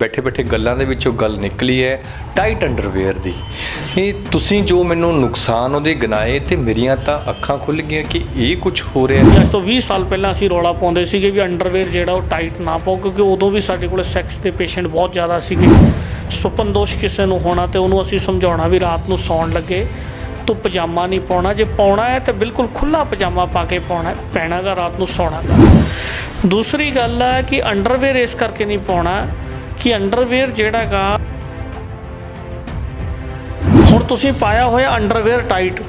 बैठे बैठे गल्लां दे विचों गल निकली है टाइट अंडरवेयर दी। ये तुसीं जो मैनूं नुकसान उहदे गिनाए ते मेरियां तां अखां खुल गईयां कि ये कुछ हो रहा है। ਅੱਜ ਤੋਂ 20 ਸਾਲ ਪਹਿਲਾਂ ਅਸੀਂ ਰੌਲਾ ਪਾਉਂਦੇ ਸੀਗੇ ਵੀ ਅੰਡਰਵੇਅਰ ਜਿਹੜਾ ਉਹ ਟਾਈਟ ਨਾ ਪਾਓ, ਕਿਉਂਕਿ ਉਦੋਂ ਵੀ ਸਾਡੇ ਕੋਲ ਸੈਕਸ ਦੇ ਪੇਸ਼ੈਂਟ ਬਹੁਤ ਜ਼ਿਆਦਾ ਸੀਗੇ। ਸੁਪਨ ਦੋਸ਼ ਕਿਸੇ ਨੂੰ ਹੋਣਾ ਤੇ ਉਹਨੂੰ ਅਸੀਂ ਸਮਝਾਉਣਾ ਵੀ ਰਾਤ ਨੂੰ ਸੌਣ ਲੱਗੇ ਤੂੰ ਪਜਾਮਾ ਨਹੀਂ ਪਾਉਣਾ, ਜੇ ਪਾਉਣਾ ਹੈ ਤਾਂ ਬਿਲਕੁਲ ਖੁੱਲ੍ਹਾ ਪਜਾਮਾ ਪਾ ਕੇ ਪੈਣਾ ਗਾ, ਰਾਤ ਨੂੰ ਸੌਣਾ ਗਾ। ਦੂਸਰੀ ਗੱਲ ਹੈ ਕਿ ਅੰਡਰਵੇਅਰ ਇਸ ਕਰਕੇ ਨਹੀਂ ਪਾਉਣਾ ਕਿ ਅੰਡਰਵੇਅਰ ਜਿਹੜਾ ਗਾ, ਹੁਣ ਤੁਸੀਂ ਪਾਇਆ ਹੋਇਆ ਅੰਡਰਵੇਅਰ ਟਾਈਟ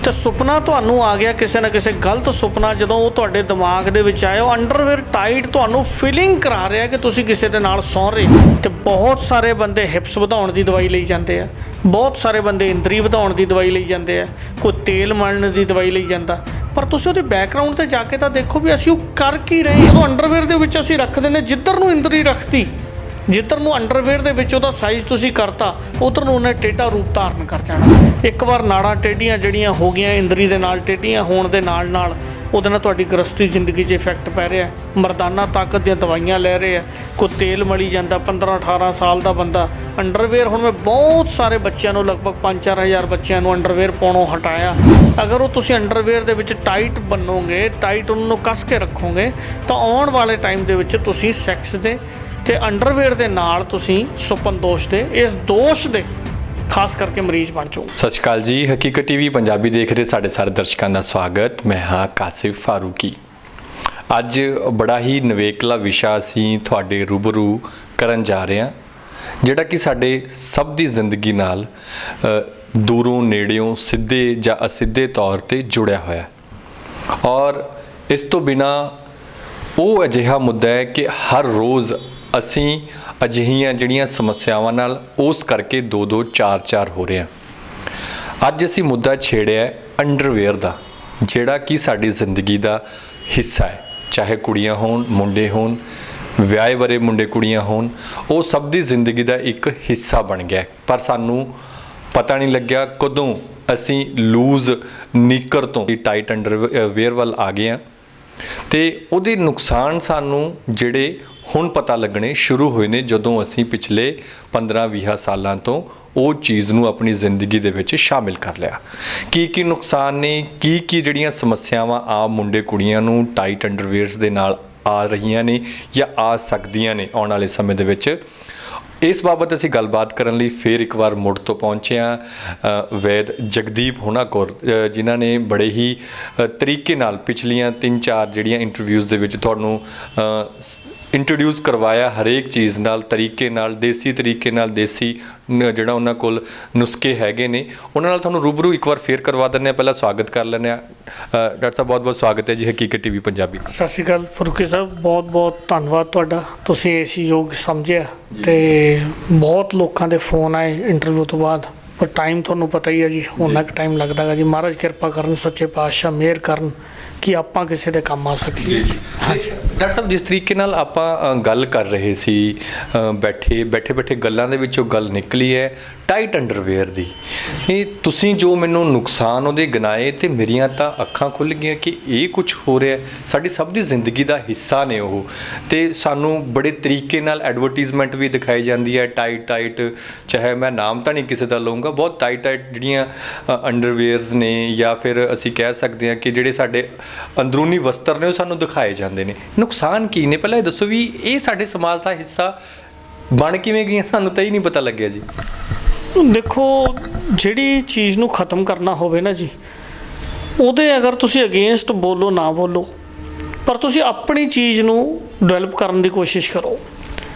ਤੇ ਸੁਪਨਾ ਤੁਹਾਨੂੰ ਆ ਗਿਆ ਕਿਸੇ ਨਾ ਕਿਸੇ ਗਲਤ ਸੁਪਨਾ, ਜਦੋਂ ਉਹ ਤੁਹਾਡੇ ਦਿਮਾਗ ਦੇ ਵਿੱਚ ਆਇਆ, ਉਹ ਅੰਡਰਵੇਅਰ ਟਾਈਟ ਤੁਹਾਨੂੰ ਫੀਲਿੰਗ ਕਰਾ ਰਿਹਾ ਕਿ ਤੁਸੀਂ ਕਿਸੇ ਦੇ ਨਾਲ ਸੌਂ ਰਹੇ। ਤੇ ਬਹੁਤ ਸਾਰੇ ਬੰਦੇ ਹਿਪਸ ਵਧਾਉਣ ਦੀ ਦਵਾਈ ਲਈ ਜਾਂਦੇ ਆ, ਬਹੁਤ ਸਾਰੇ ਬੰਦੇ ਇੰਦਰੀ ਵਧਾਉਣ ਦੀ ਦਵਾਈ ਲਈ ਜਾਂਦੇ ਆ, ਕੋਈ ਤੇਲ ਮਲਣ ਦੀ ਦਵਾਈ ਲਈ ਜਾਂਦਾ, ਪਰ ਤੁਸੀਂ ਉਹਦੇ ਬੈਕਗਰਾਊਂਡ 'ਤੇ ਜਾ ਕੇ ਤਾਂ ਦੇਖੋ ਵੀ ਅਸੀਂ ਉਹ ਕਰ ਕੀ ਰਹੇ। ਜਦੋਂ ਅੰਡਰਵੇਅਰ ਦੇ ਵਿੱਚ ਅਸੀਂ ਰੱਖਦੇ ਨੇ, ਜਿੱਧਰ ਨੂੰ ਇੰਦਰੀ ਰੱਖਤੀ, ਜਿੱਧਰ ਨੂੰ ਅੰਡਰਵੇਅਰ ਦੇ ਵਿੱਚ ਉਹਦਾ ਸਾਈਜ਼ ਤੁਸੀਂ ਕਰਤਾ, ਉੱਧਰ ਨੂੰ ਉਹਨੇ ਟੇਢਾ ਰੂਪ ਧਾਰਨ ਕਰ ਜਾਣਾ। ਇੱਕ ਵਾਰ ਨਾੜਾਂ ਟੇਢੀਆਂ ਜਿਹੜੀਆਂ ਹੋ ਗਈਆਂ ਇੰਦਰੀ ਦੇ ਨਾਲ, ਟੇਢੀਆਂ ਹੋਣ ਦੇ ਨਾਲ ਨਾਲ ਉਹਦੇ ਨਾਲ ਤੁਹਾਡੀ ਗ੍ਰਸਤੀ ਜ਼ਿੰਦਗੀ 'ਚ ਇਫੈਕਟ ਪੈ ਰਿਹਾ। ਮਰਦਾਨਾ ਤਾਕਤ ਦੀਆਂ ਦਵਾਈਆਂ ਲੈ ਰਹੇ ਆ, ਕੋਈ ਤੇਲ ਮਲੀ ਜਾਂਦਾ। 15-18 ਸਾਲ ਦਾ ਬੰਦਾ ਅੰਡਰਵੇਅਰ, ਹੁਣ ਮੈਂ ਬਹੁਤ ਸਾਰੇ ਬੱਚਿਆਂ ਨੂੰ, ਲਗਭਗ 5-4 ਹਜ਼ਾਰ ਬੱਚਿਆਂ ਨੂੰ ਅੰਡਰਵੇਅਰ ਪਾਉਣੋਂ ਹਟਾਇਆ। ਅਗਰ ਉਹ ਤੁਸੀਂ ਅੰਡਰਵੇਅਰ ਦੇ ਵਿੱਚ ਟਾਈਟ ਬਣੋਗੇ, ਟਾਈਟ ਉਹਨਾਂ ਨੂੰ ਕੱਸ ਕੇ ਰੱਖੋਗੇ, ਤਾਂ ਆਉਣ ਵਾਲੇ ਟਾਈਮ ਦੇ ਵਿੱਚ ਤੁਸੀਂ ਸੈਕਸ ਦੇ ਤੇ ਅੰਡਰਵੇਅਰ ਦੇ ਨਾਲ ਤੁਸੀਂ ਸੁਪਨ ਦੋਸ਼ ਦੇ, ਇਸ ਦੋਸ਼ ਦੇ ਖਾਸ ਕਰਕੇ ਮਰੀਜ਼ ਬਣ ਜਾਓ। ਸਤਿ ਸ਼੍ਰੀ ਅਕਾਲ ਜੀ, ਹਕੀਕਤ ਟੀਵੀ ਪੰਜਾਬੀ ਦੇਖ ਰਹੇ ਸਾਡੇ ਸਾਰੇ ਦਰਸ਼ਕਾਂ ਦਾ ਸਵਾਗਤ। ਮੈਂ ਹਾਂ ਕਾਸਿਫ ਫਾਰੂਕੀ। ਅੱਜ ਬੜਾ ਹੀ ਨਵੇਕਲਾ ਵਿਸ਼ਾ ਅਸੀਂ ਤੁਹਾਡੇ ਰੂਬਰੂ ਕਰਨ ਜਾ ਰਹੇ ਹਾਂ, ਜਿਹੜਾ ਕਿ ਸਾਡੇ ਸਭ ਦੀ ਜ਼ਿੰਦਗੀ ਨਾਲ ਦੂਰੋਂ ਨੇੜਿਓਂ ਸਿੱਧੇ ਜਾਂ ਅਸਿੱਧੇ ਤੌਰ 'ਤੇ ਜੁੜਿਆ ਹੋਇਆ। ਔਰ ਇਸ ਤੋਂ ਬਿਨਾਂ ਉਹ ਅਜਿਹਾ ਮੁੱਦਾ ਹੈ ਕਿ ਹਰ ਰੋਜ਼ ਅਸੀਂ ਅਜਿਹੀਆਂ ਜਿਹੜੀਆਂ ਸਮੱਸਿਆਵਾਂ ਨਾਲ ਉਸ ਕਰਕੇ 2-2 4-4 ਹੋ ਰਹੇ ਹਾਂ। ਅੱਜ ਅਸੀਂ ਮੁੱਦਾ ਛੇੜਿਆ ਅੰਡਰਵੇਅਰ ਦਾ, ਜਿਹੜਾ ਕਿ ਸਾਡੀ ਜ਼ਿੰਦਗੀ ਦਾ ਹਿੱਸਾ ਹੈ। ਚਾਹੇ ਕੁੜੀਆਂ ਹੋਣ, ਮੁੰਡੇ ਹੋਣ, ਵਿਆਹੇ ਵਰੇ ਮੁੰਡੇ ਕੁੜੀਆਂ ਹੋਣ, ਉਹ ਸਭ ਦੀ ਜ਼ਿੰਦਗੀ ਦਾ ਇੱਕ ਹਿੱਸਾ ਬਣ ਗਿਆ। ਪਰ ਸਾਨੂੰ ਪਤਾ ਨਹੀਂ ਲੱਗਿਆ ਕਦੋਂ ਅਸੀਂ ਲੂਜ਼ ਨੀਕਰ ਤੋਂ ਟਾਈਟ ਅੰਡਰਵੇਅਰ ਵੱਲ ਆ ਗਏ ਹਾਂ, ਅਤੇ ਉਹਦੇ ਨੁਕਸਾਨ ਸਾਨੂੰ ਜਿਹੜੇ ਹੁਣ ਪਤਾ ਲੱਗਣੇ ਸ਼ੁਰੂ ਹੋਏ ਨੇ, ਜਦੋਂ ਅਸੀਂ ਪਿਛਲੇ 15-20 ਸਾਲਾਂ ਤੋਂ ਉਹ ਚੀਜ਼ ਨੂੰ ਆਪਣੀ ਜ਼ਿੰਦਗੀ ਦੇ ਵਿੱਚ ਸ਼ਾਮਿਲ ਕਰ ਲਿਆ। ਕੀ ਨੁਕਸਾਨ ਨੇ, ਕੀ ਜਿਹੜੀਆਂ ਸਮੱਸਿਆਵਾਂ ਆਮ ਮੁੰਡੇ ਕੁੜੀਆਂ ਨੂੰ ਟਾਈਟ ਅੰਡਰਵੇਅਰਸ ਦੇ ਨਾਲ ਆ ਰਹੀਆਂ ਨੇ ਜਾਂ ਆ ਸਕਦੀਆਂ ਨੇ ਆਉਣ ਵਾਲੇ ਸਮੇਂ ਦੇ ਵਿੱਚ, ਇਸ ਬਾਬਤ ਅਸੀਂ ਗੱਲਬਾਤ ਕਰਨ ਲਈ ਫਿਰ ਇੱਕ ਵਾਰ ਮੁੜ ਤੋਂ ਪਹੁੰਚੇ ਹਾਂ ਵੈਦ ਜਗਦੀਪ ਹੋਣਾ ਕੋਲ, ਜਿਨ੍ਹਾਂ ਨੇ ਬੜੇ ਹੀ ਤਰੀਕੇ ਨਾਲ ਪਿਛਲੀਆਂ 3-4 ਜਿਹੜੀਆਂ ਇੰਟਰਵਿਊਜ਼ ਦੇ ਵਿੱਚ ਤੁਹਾਨੂੰ ਇੰਟਰੋਡਿਊਸ ਕਰਵਾਇਆ, ਹਰੇਕ ਚੀਜ਼ ਨਾਲ, ਤਰੀਕੇ ਨਾਲ, ਦੇਸੀ ਤਰੀਕੇ ਨਾਲ, ਦੇਸੀ ਜਿਹੜਾ ਉਹਨਾਂ ਕੋਲ ਨੁਸਖੇ ਹੈਗੇ ਨੇ, ਉਹਨਾਂ ਨਾਲ ਤੁਹਾਨੂੰ ਰੂਬਰੂ ਇੱਕ ਵਾਰ ਫੇਰ ਕਰਵਾ ਦਿੰਦੇ ਹਾਂ। ਪਹਿਲਾਂ ਸਵਾਗਤ ਕਰ ਲੈਂਦੇ ਹਾਂ। ਡਾਕਟਰ ਸਾਹਿਬ ਬਹੁਤ ਬਹੁਤ ਸਵਾਗਤ ਹੈ ਜੀ ਹਕੀਕਤ ਟੀਵੀ ਪੰਜਾਬੀ। ਸਤਿ ਸ਼੍ਰੀ ਅਕਾਲ ਫਰੂਕੀ ਸਾਹਿਬ, ਬਹੁਤ ਬਹੁਤ ਧੰਨਵਾਦ ਤੁਹਾਡਾ, ਤੁਸੀਂ ਇਸ ਯੋਗ ਸਮਝਿਆ। ਤੇ ਬਹੁਤ ਲੋਕਾਂ ਦੇ ਫੋਨ ਆਏ ਇੰਟਰਵਿਊ ਤੋਂ ਬਾਅਦ, ਪਰ ਟਾਈਮ ਤੁਹਾਨੂੰ ਪਤਾ ਹੀ ਹੈ ਜੀ, ਉਨਾ ਕੁ ਟਾਈਮ ਲੱਗਦਾ ਗਾ ਜੀ। ਮਹਾਰਾਜ ਕਿਰਪਾ ਕਰਨ, ਸੱਚੇ ਪਾਤਸ਼ਾਹ ਮਿਹਰ ਕਰਨ ਕਿ ਆਪਾਂ ਕਿਸੇ ਦੇ ਕੰਮ ਆ ਸਕੀਏ ਜੀ। ਹਾਂਜੀ ਡਾਕਟਰ ਸਾਹਿਬ, ਜਿਸ ਤਰੀਕੇ ਨਾਲ ਆਪਾਂ ਗੱਲ ਕਰ ਰਹੇ ਸੀ, ਬੈਠੇ ਗੱਲਾਂ ਦੇ ਵਿੱਚੋਂ ਗੱਲ ਨਿਕਲੀ ਹੈ ਟਾਈਟ ਅੰਡਰਵੇਅਰ ਦੀ। ਇਹ ਤੁਸੀਂ ਜੋ ਮੈਨੂੰ ਨੁਕਸਾਨ ਉਹਦੇ ਗਿਨਾਏ ਤੇ ਮੇਰੀਆਂ ਤਾਂ ਅੱਖਾਂ ਖੁੱਲ੍ਹ ਗਈਆਂ ਕਿ ਇਹ ਕੁਝ ਹੋ ਰਿਹਾ। ਸਾਡੀ ਸਭ ਦੀ ਜ਼ਿੰਦਗੀ ਦਾ ਹਿੱਸਾ ਨੇ ਉਹ, ਅਤੇ ਸਾਨੂੰ ਬੜੇ ਤਰੀਕੇ ਨਾਲ ਐਡਵਰਟੀਜ਼ਮੈਂਟ ਵੀ ਦਿਖਾਈ ਜਾਂਦੀ ਹੈ ਟਾਈਟ, ਚਾਹੇ ਮੈਂ ਨਾਮ ਤਾਂ ਨਹੀਂ ਕਿਸੇ ਦਾ ਲਊਂਗਾ, ਬਹੁਤ ਟਾਈਟ ਜਿਹੜੀਆਂ ਅੰਡਰਵੇਅਰਸ ਨੇ, ਜਾਂ ਫਿਰ ਅਸੀਂ ਕਹਿ ਸਕਦੇ ਹਾਂ ਕਿ ਜਿਹੜੇ ਸਾਡੇ ਅੰਦਰੂਨੀ ਵਸਤਰ ਨੇ ਉਹ ਸਾਨੂੰ ਦਿਖਾਏ ਜਾਂਦੇ ਨੇ। ਨੁਕਸਾਨ ਕੀ ਨੇ, ਪਹਿਲਾਂ ਇਹ ਦੱਸੋ ਵੀ ਇਹ ਸਾਡੇ ਸਮਾਜ ਦਾ ਹਿੱਸਾ ਬਣ ਕਿਵੇਂ ਗਈਆਂ, ਸਾਨੂੰ ਤਾਂ ਹੀ ਨਹੀਂ ਪਤਾ ਲੱਗਿਆ ਜੀ। ਦੇਖੋ, ਜਿਹੜੀ ਚੀਜ਼ ਨੂੰ ਖ਼ਤਮ ਕਰਨਾ ਹੋਵੇ ਨਾ ਜੀ, ਉਹਦੇ ਅਗਰ ਤੁਸੀਂ ਅਗੇਂਸਟ ਬੋਲੋ ਨਾ ਬੋਲੋ, ਪਰ ਤੁਸੀਂ ਆਪਣੀ ਚੀਜ਼ ਨੂੰ ਡਿਵੈਲਪ ਕਰਨ ਦੀ ਕੋਸ਼ਿਸ਼ ਕਰੋ।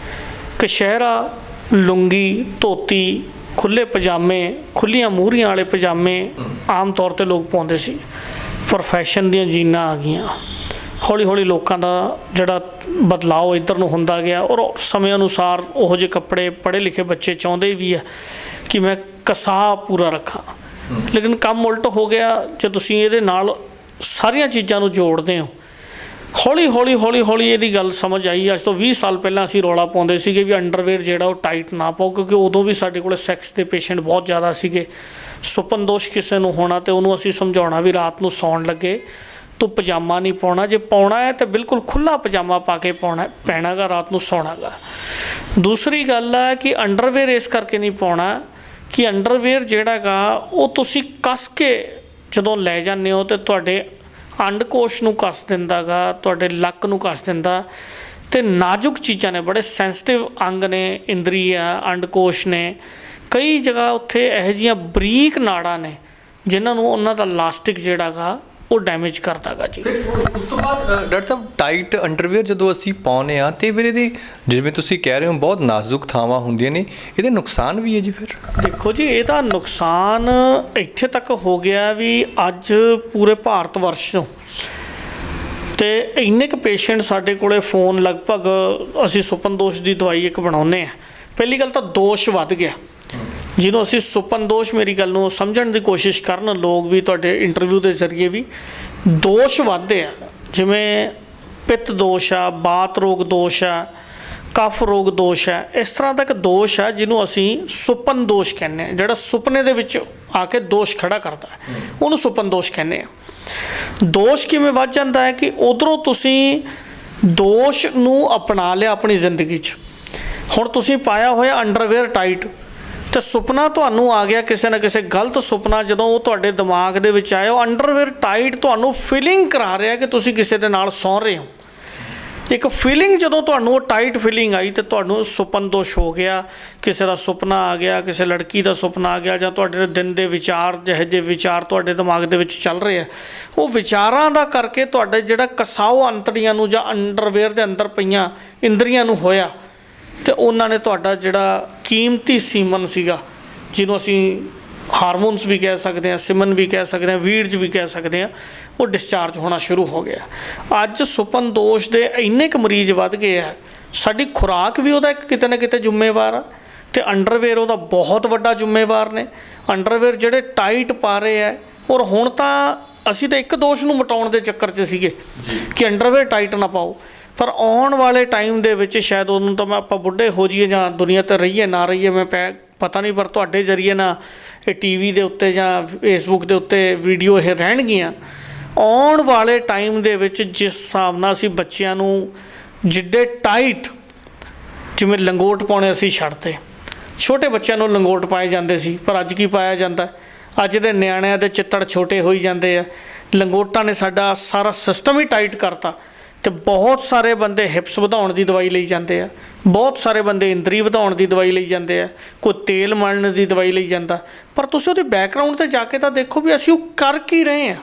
ਕਸ਼ਹਿਰਾ, ਲੁੰਗੀ, ਧੋਤੀ, ਖੁੱਲ੍ਹੇ ਪਜਾਮੇ, ਖੁੱਲ੍ਹੀਆਂ ਮੂਹਰੀਆਂ ਵਾਲੇ ਪਜਾਮੇ ਆਮ ਤੌਰ 'ਤੇ ਲੋਕ ਪਾਉਂਦੇ ਸੀ। ਪ੍ਰੋਫੈਸ਼ਨ ਦੀਆਂ ਜੀਨਾਂ ਆ ਗਈਆਂ, ਹੌਲੀ ਹੌਲੀ ਲੋਕਾਂ ਦਾ ਜਿਹੜਾ ਬਦਲਾਓ ਇੱਧਰ ਨੂੰ ਹੁੰਦਾ ਗਿਆ, ਔਰ ਸਮੇਂ ਅਨੁਸਾਰ ਉਹੋ ਜਿਹੇ ਕੱਪੜੇ ਪੜ੍ਹੇ ਲਿਖੇ ਬੱਚੇ ਚਾਹੁੰਦੇ ਵੀ ਆ ਕਿ ਮੈਂ ਕਸਾਹ ਪੂਰਾ ਰੱਖਾਂ। ਲੇਕਿਨ ਕੰਮ ਉਲਟ ਹੋ ਗਿਆ। ਜੇ ਤੁਸੀਂ ਇਹਦੇ ਨਾਲ ਸਾਰੀਆਂ ਚੀਜ਼ਾਂ ਨੂੰ ਜੋੜਦੇ ਹੋ, ਹੌਲੀ ਹੌਲੀ ਇਹਦੀ ਗੱਲ ਸਮਝ ਆਈ। ਅੱਜ ਤੋਂ 20 ਸਾਲ ਪਹਿਲਾਂ ਅਸੀਂ ਰੌਲਾ ਪਾਉਂਦੇ ਸੀਗੇ ਵੀ ਅੰਡਰਵੇਅਰ ਜਿਹੜਾ ਉਹ ਟਾਈਟ ਨਾ ਪਾਓ, ਕਿਉਂਕਿ ਉਦੋਂ ਵੀ ਸਾਡੇ ਕੋਲ ਸੈਕਸ ਦੇ ਪੇਸ਼ੈਂਟ ਬਹੁਤ ਜ਼ਿਆਦਾ ਸੀਗੇ। ਸੁਪਨ ਦੋਸ਼ ਕਿਸੇ ਨੂੰ ਹੋਣਾ ਤੇ ਉਹਨੂੰ ਅਸੀਂ ਸਮਝਾਉਣਾ ਵੀ ਰਾਤ ਨੂੰ ਸੌਣ ਲੱਗੇ ਤੂੰ ਪਜਾਮਾ ਨਹੀਂ ਪਾਉਣਾ, ਜੇ ਪਾਉਣਾ ਹੈ ਤਾਂ ਬਿਲਕੁਲ ਖੁੱਲ੍ਹਾ ਪਜਾਮਾ ਪਾ ਕੇ ਪੈਣਾ ਗਾ, ਰਾਤ ਨੂੰ ਸੌਣਾ ਗਾ। ਦੂਸਰੀ ਗੱਲ ਹੈ ਕਿ ਅੰਡਰਵੇਅਰ ਇਸ ਕਰਕੇ ਨਹੀਂ ਪਾਉਣਾ ਕਿ ਅੰਡਰਵੇਅਰ ਜਿਹੜਾ ਗਾ ਉਹ ਤੁਸੀਂ ਕੱਸ ਕੇ ਜਦੋਂ ਲੈ ਜਾਂਦੇ ਹੋ ਤਾਂ ਤੁਹਾਡੇ ਅੰਡਕੋਸ਼ ਨੂੰ ਕੱਸ ਦਿੰਦਾ ਗਾ, ਤੁਹਾਡੇ ਲੱਕ ਨੂੰ ਕੱਸ ਦਿੰਦਾ, ਅਤੇ ਨਾਜ਼ੁਕ ਚੀਜ਼ਾਂ ਨੇ, ਬੜੇ ਸੈਂਸਿਟਿਵ ਅੰਗ ਨੇ, ਇੰਦਰੀ ਆ, ਅੰਡਕੋਸ਼ ਨੇ, ਕਈ ਜਗ੍ਹਾ ਉੱਥੇ ਇਹੋ ਜਿਹੀਆਂ ਬਰੀਕ ਨਾੜਾਂ ਨੇ ਜਿਨ੍ਹਾਂ ਨੂੰ ਉਹਨਾਂ ਦਾ ਲਾਸਟਿਕ ਜਿਹੜਾ ਗਾ ਉਹ ਡੈਮੇਜ ਕਰਦਾ ਗਾ ਜੀ। ਉਸ ਤੋਂ ਬਾਅਦ ਡਾਕਟਰ ਸਾਹਿਬ ਟਾਈਟ ਅੰਡਰਵੇਅਰ ਜਦੋਂ ਅਸੀਂ ਪਾਉਂਦੇ ਹਾਂ ਅਤੇ ਫਿਰ ਇਹਦੇ ਜਿਵੇਂ ਤੁਸੀਂ ਕਹਿ ਰਹੇ ਹੋ ਬਹੁਤ ਨਾਜ਼ੁਕ ਥਾਵਾਂ ਹੁੰਦੀਆਂ ਨੇ, ਇਹਦੇ ਨੁਕਸਾਨ ਵੀ ਹੈ ਜੀ? ਫਿਰ ਦੇਖੋ ਜੀ ਇਹਦਾ ਨੁਕਸਾਨ ਇੱਥੇ ਤੱਕ ਹੋ ਗਿਆ ਵੀ ਅੱਜ ਪੂਰੇ ਭਾਰਤ ਵਰਸ਼ 'ਚੋਂ ਅਤੇ ਇੰਨੇ ਕੁ ਪੇਸ਼ੈਂਟ ਸਾਡੇ ਕੋਲ ਫੋਨ ਲਗਭਗ ਅਸੀਂ ਸੁਪਨ ਦੋਸ਼ ਦੀ ਦਵਾਈ ਇੱਕ ਬਣਾਉਂਦੇ ਹਾਂ। ਪਹਿਲੀ ਗੱਲ ਤਾਂ ਦੋਸ਼ ਵੱਧ ਗਿਆ, ਜਿਹਨੂੰ ਅਸੀਂ ਸੁਪਨ ਦੋਸ਼, ਮੇਰੀ ਗੱਲ ਨੂੰ ਸਮਝਣ ਦੀ ਕੋਸ਼ਿਸ਼ ਕਰਨ ਲੋਕ ਵੀ, ਤੁਹਾਡੇ ਇੰਟਰਵਿਊ ਦੇ ਜ਼ਰੀਏ ਵੀ, ਦੋਸ਼ ਵੱਧਦੇ ਆ। ਜਿਵੇਂ ਪਿੱਤ ਦੋਸ਼ ਆ, ਬਾਤ ਰੋਗ ਦੋਸ਼ ਆ, ਕਫ ਰੋਗ ਦੋਸ਼ ਹੈ, ਇਸ ਤਰ੍ਹਾਂ ਦਾ ਇੱਕ ਦੋਸ਼ ਹੈ ਜਿਹਨੂੰ ਅਸੀਂ ਸੁਪਨ ਦੋਸ਼ ਕਹਿੰਦੇ ਹਾਂ। ਜਿਹੜਾ ਸੁਪਨੇ ਦੇ ਵਿੱਚ ਆ ਕੇ ਦੋਸ਼ ਖੜਾ ਕਰਦਾ ਉਹਨੂੰ ਸੁਪਨ ਦੋਸ਼ ਕਹਿੰਦੇ ਹਾਂ। ਦੋਸ਼ ਕਿਵੇਂ ਵੱਧ ਜਾਂਦਾ ਹੈ ਕਿ ਉੱਧਰੋਂ ਤੁਸੀਂ ਦੋਸ਼ ਨੂੰ ਅਪਣਾ ਲਿਆ ਆਪਣੀ ਜ਼ਿੰਦਗੀ 'ਚ। ਹੁਣ ਤੁਸੀਂ ਪਾਇਆ ਹੋਇਆ ਅੰਡਰਵੇਅਰ ਟਾਈਟ, ਅਤੇ ਸੁਪਨਾ ਤੁਹਾਨੂੰ ਆ ਗਿਆ ਕਿਸੇ ਨਾ ਕਿਸੇ ਗਲਤ ਸੁਪਨਾ, ਜਦੋਂ ਉਹ ਤੁਹਾਡੇ ਦਿਮਾਗ ਦੇ ਵਿੱਚ ਆਇਆ, ਉਹ ਅੰਡਰਵੇਅਰ ਟਾਈਟ ਤੁਹਾਨੂੰ ਫੀਲਿੰਗ ਕਰਾ ਰਿਹਾ ਕਿ ਤੁਸੀਂ ਕਿਸੇ ਦੇ ਨਾਲ ਸੌਂ ਰਹੇ ਹੋ। ਇੱਕ ਫੀਲਿੰਗ ਜਦੋਂ ਤੁਹਾਨੂੰ ਉਹ ਟਾਈਟ ਫੀਲਿੰਗ ਆਈ ਅਤੇ ਤੁਹਾਨੂੰ ਸੁਪਨ ਦੋਸ਼ ਹੋ ਗਿਆ, ਕਿਸੇ ਦਾ ਸੁਪਨਾ ਆ ਗਿਆ, ਕਿਸੇ ਲੜਕੀ ਦਾ ਸੁਪਨਾ ਆ ਗਿਆ, ਜਾਂ ਤੁਹਾਡੇ ਦਿਨ ਦੇ ਵਿਚਾਰ, ਜਿਹੇ ਜਿਹੇ ਵਿਚਾਰ ਤੁਹਾਡੇ ਦਿਮਾਗ ਦੇ ਵਿੱਚ ਚੱਲ ਰਹੇ ਆ, ਉਹ ਵਿਚਾਰਾਂ ਦਾ ਕਰਕੇ ਤੁਹਾਡੇ ਜਿਹੜਾ ਕਸਾਓ ਅੰਤੜੀਆਂ ਨੂੰ ਜਾਂ ਅੰਡਰਵੇਅਰ ਦੇ ਅੰਦਰ ਪਈਆਂ ਇੰਦਰੀਆਂ ਨੂੰ ਹੋਇਆ, ਅਤੇ ਉਹਨਾਂ ਨੇ ਤੁਹਾਡਾ ਜਿਹੜਾ ਕੀਮਤੀ ਸੀਮਨ ਸੀਗਾ, ਜਿਹਨੂੰ ਅਸੀਂ ਹਾਰਮੋਨਸ ਵੀ ਕਹਿ ਸਕਦੇ ਹਾਂ, ਸਿਮਨ ਵੀ ਕਹਿ ਸਕਦੇ ਹਾਂ, ਵੀਰਜ ਵੀ ਕਹਿ ਸਕਦੇ ਹਾਂ, ਉਹ ਡਿਸਚਾਰਜ ਹੋਣਾ ਸ਼ੁਰੂ ਹੋ ਗਿਆ। ਅੱਜ ਸੁਪਨ ਦੋਸ਼ ਦੇ ਇੰਨੇ ਕੁ ਮਰੀਜ਼ ਵੱਧ ਗਏ ਆ, ਸਾਡੀ ਖੁਰਾਕ ਵੀ ਉਹਦਾ ਇੱਕ ਕਿਤੇ ਨਾ ਕਿਤੇ ਜ਼ਿੰਮੇਵਾਰ ਆ, ਅਤੇ ਅੰਡਰਵੇਅਰ ਉਹਦਾ ਬਹੁਤ ਵੱਡਾ ਜ਼ਿੰਮੇਵਾਰ ਨੇ। ਅੰਡਰਵੇਅਰ ਜਿਹੜੇ ਟਾਈਟ ਪਾ ਰਹੇ ਆ, ਔਰ ਹੁਣ ਤਾਂ ਅਸੀਂ ਤਾਂ ਇੱਕ ਦੋਸ਼ ਨੂੰ ਮਿਟਾਉਣ ਦੇ ਚੱਕਰ 'ਚ ਸੀਗੇ ਕਿ ਅੰਡਰਵੇਅਰ ਟਾਈਟ ਨਾ ਪਾਓ, ਪਰ ਆਉਣ ਵਾਲੇ ਟਾਈਮ ਦੇ ਵਿੱਚ ਸ਼ਾਇਦ ਉਹਨੂੰ ਤਾਂ ਆਪਾਂ ਬੁੱਢੇ ਹੋ ਜਾਈਏ ਜਾਂ ਦੁਨੀਆ 'ਤੇ ਰਹੀਏ ਨਾ ਰਹੀਏ, ਮੈਂ ਪਤਾ ਨਹੀਂ, ਪਰ ਤੁਹਾਡੇ ਜ਼ਰੀਏ ਨਾ ਇਹ TV ਦੇ ਉੱਤੇ ਜਾਂ ਫੇਸਬੁੱਕ ਦੇ ਉੱਤੇ ਵੀਡੀਓ ਇਹ ਰਹਿਣਗੀਆਂ। ਆਉਣ ਵਾਲੇ ਟਾਈਮ ਦੇ ਵਿੱਚ ਜਿਸ ਹਿਸਾਬ ਨਾਲ ਅਸੀਂ ਬੱਚਿਆਂ ਨੂੰ ਜਿੱਡੇ ਟਾਈਟ, ਜਿਵੇਂ ਲੰਗੋਟ ਪਾਉਣੇ ਅਸੀਂ ਛੱਡਤੇ, ਛੋਟੇ ਬੱਚਿਆਂ ਨੂੰ ਲੰਗੋਟ ਪਾਏ ਜਾਂਦੇ ਸੀ, ਪਰ ਅੱਜ ਕੀ ਪਾਇਆ ਜਾਂਦਾ? ਅੱਜ ਦੇ ਨਿਆਣਿਆਂ ਦੇ ਚਿੱਤੜ ਛੋਟੇ ਹੋਈ ਜਾਂਦੇ ਆ। ਲੰਗੋਟਾਂ ਨੇ ਸਾਡਾ ਸਾਰਾ ਸਿਸਟਮ ਹੀ ਟਾਈਟ ਕਰਤਾ, ਅਤੇ ਬਹੁਤ ਸਾਰੇ ਬੰਦੇ ਹਿਪਸ ਵਧਾਉਣ ਦੀ ਦਵਾਈ ਲਈ ਜਾਂਦੇ ਆ, ਬਹੁਤ ਸਾਰੇ ਬੰਦੇ ਇੰਦਰੀ ਵਧਾਉਣ ਦੀ ਦਵਾਈ ਲਈ ਜਾਂਦੇ ਆ, ਕੋਈ ਤੇਲ ਮਲਣ ਦੀ ਦਵਾਈ ਲਈ ਜਾਂਦਾ। ਪਰ ਤੁਸੀਂ ਉਹਦੇ ਬੈਕਗਰਾਊਂਡ 'ਤੇ ਜਾ ਕੇ ਤਾਂ ਦੇਖੋ ਵੀ ਅਸੀਂ ਉਹ ਕਰ ਕੀ ਰਹੇ ਹਾਂ।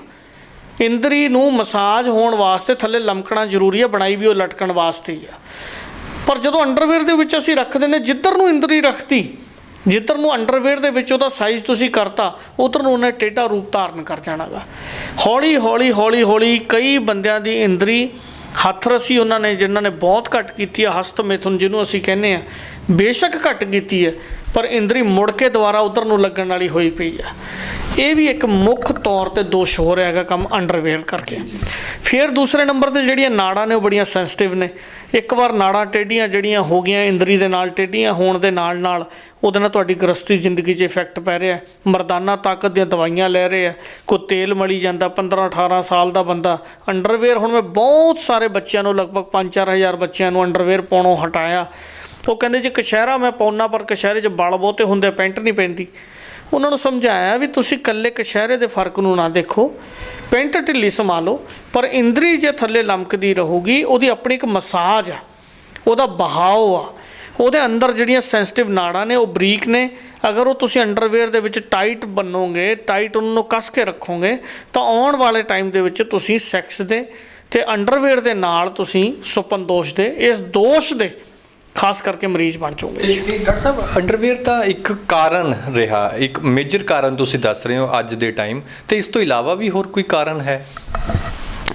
ਇੰਦਰੀ ਨੂੰ ਮਸਾਜ ਹੋਣ ਵਾਸਤੇ ਥੱਲੇ ਲਮਕਣਾ ਜ਼ਰੂਰੀ ਹੈ, ਬਣਾਈ ਵੀ ਉਹ ਲਟਕਣ ਵਾਸਤੇ ਹੀ ਆ। ਪਰ ਜਦੋਂ ਅੰਡਰਵੇਅਰ ਦੇ ਵਿੱਚ ਅਸੀਂ ਰੱਖਦੇ ਨੇ, ਜਿੱਧਰ ਨੂੰ ਇੰਦਰੀ ਰੱਖਤੀ, ਜਿੱਧਰ ਨੂੰ ਅੰਡਰਵੇਅਰ ਦੇ ਵਿੱਚ ਉਹਦਾ ਸਾਈਜ਼ ਤੁਸੀਂ ਕਰਤਾ, ਉੱਧਰ ਨੂੰ ਉਹਨੇ ਟੇਢਾ ਰੂਪ ਧਾਰਨ ਕਰ ਜਾਣਾ ਗਾ। ਹੌਲੀ ਹੌਲੀ ਹੌਲੀ ਹੌਲੀ ਕਈ ਬੰਦਿਆਂ ਦੀ ਇੰਦਰੀ, ਹੱਥ ਰੱਸੀ ਉਹਨਾਂ ਨੇ, ਜਿਨ੍ਹਾਂ ਨੇ ਬਹੁਤ ਘੱਟ ਕੀਤੀ ਹੈ, ਹਸਤ ਮਿਥੁਨ ਜਿਹਨੂੰ ਅਸੀਂ ਕਹਿੰਦੇ ਹਾਂ, ਬੇਸ਼ੱਕ ਘੱਟ ਕੀਤੀ ਹੈ, ਪਰ ਇੰਦਰੀ ਮੁੜ ਕੇ ਦੁਬਾਰਾ ਉੱਧਰ ਨੂੰ ਲੱਗਣ ਵਾਲੀ ਹੋਈ ਪਈ ਆ। ਇਹ ਵੀ ਇੱਕ ਮੁੱਖ ਤੌਰ 'ਤੇ ਦੋਸ਼ ਹੋ ਰਿਹਾ ਹੈਗਾ ਕੰਮ ਅੰਡਰਵੇਅਰ ਕਰਕੇ। ਫਿਰ ਦੂਸਰੇ ਨੰਬਰ 'ਤੇ ਜਿਹੜੀਆਂ ਨਾੜਾਂ ਨੇ ਉਹ ਬੜੀਆਂ ਸੈਂਸਿਟਿਵ ਨੇ। ਇੱਕ ਵਾਰ ਨਾੜਾਂ ਟੇਢੀਆਂ ਜਿਹੜੀਆਂ ਹੋ ਗਈਆਂ ਇੰਦਰੀ ਦੇ ਨਾਲ, ਟੇਢੀਆਂ ਹੋਣ ਦੇ ਨਾਲ ਨਾਲ ਉਹਦੇ ਨਾਲ ਤੁਹਾਡੀ ਗ੍ਰਸਤੀ ਜ਼ਿੰਦਗੀ 'ਚ ਇਫੈਕਟ ਪੈ ਰਿਹਾ। ਮਰਦਾਨਾ ਤਾਕਤ ਦੀਆਂ ਦਵਾਈਆਂ ਲੈ ਰਹੇ ਆ, ਕੋਈ ਤੇਲ ਮਲੀ ਜਾਂਦਾ, 15-18 ਸਾਲ ਦਾ ਬੰਦਾ ਅੰਡਰਵੇਅਰ। ਹੁਣ ਮੈਂ ਬਹੁਤ ਸਾਰੇ ਬੱਚਿਆਂ ਨੂੰ, ਲਗਭਗ 5-4 ਹਜ਼ਾਰ ਬੱਚਿਆਂ ਨੂੰ ਅੰਡਰਵੇਅਰ ਪਾਉਣੋਂ ਹਟਾਇਆ। ਉਹ ਕਹਿੰਦੇ ਜੀ ਕਛਹਿਰਾ ਮੈਂ ਪਾਉਣਾ, ਪਰ ਕਛਹਿਰੇ 'ਚ ਬਲ ਬਹੁਤੇ ਹੁੰਦੇ, ਪੈਂਟ ਨਹੀਂ ਪੈਂਦੀ। ਉਹਨਾਂ ਨੂੰ ਸਮਝਾਇਆ ਵੀ ਤੁਸੀਂ ਇਕੱਲੇ ਕਛਹਿਰੇ ਦੇ ਫਰਕ ਨੂੰ ਨਾ ਦੇਖੋ, ਪੈਂਟ ਢਿੱਲੀ ਸਮਾ ਲਓ, ਪਰ ਇੰਦਰੀ ਜੇ ਥੱਲੇ ਲਮਕਦੀ ਰਹੂਗੀ, ਉਹਦੀ ਆਪਣੀ ਇੱਕ ਮਸਾਜ ਆ, ਉਹਦਾ ਬਹਾਓ ਆ, ਉਹਦੇ ਅੰਦਰ ਜਿਹੜੀਆਂ ਸੈਂਸਿਟਿਵ ਨਾੜਾਂ ਨੇ ਉਹ ਬਰੀਕ ਨੇ। ਅਗਰ ਉਹ ਤੁਸੀਂ ਅੰਡਰਵੇਅਰ ਦੇ ਵਿੱਚ ਟਾਈਟ ਬਣੋਗੇ, ਟਾਈਟ ਉਹਨਾਂ ਨੂੰ ਕੱਸ ਕੇ ਰੱਖੋਗੇ, ਤਾਂ ਆਉਣ ਵਾਲੇ ਟਾਈਮ ਦੇ ਵਿੱਚ ਤੁਸੀਂ ਸੈਕਸ ਦੇ ਅਤੇ ਅੰਡਰਵੇਅਰ ਦੇ ਨਾਲ ਤੁਸੀਂ ਸੁਪਨ ਦੋਸ਼ ਦੇ, ਇਸ ਦੋਸ਼ ਦੇ ਖਾਸ ਕਰਕੇ ਮਰੀਜ਼ ਬਣ ਜਾਓਗੇ। ਡਾਕਟਰ ਸਾਹਿਬ ਅੰਡਰਵੇਅਰ ਤਾਂ ਇੱਕ ਕਾਰਨ ਰਿਹਾ, ਇੱਕ ਮੇਜਰ ਕਾਰਨ ਤੁਸੀਂ ਦੱਸ ਰਹੇ ਹੋ ਅੱਜ ਦੇ ਟਾਈਮ, ਅਤੇ ਇਸ ਤੋਂ ਇਲਾਵਾ ਵੀ ਹੋਰ ਕੋਈ ਕਾਰਨ ਹੈ?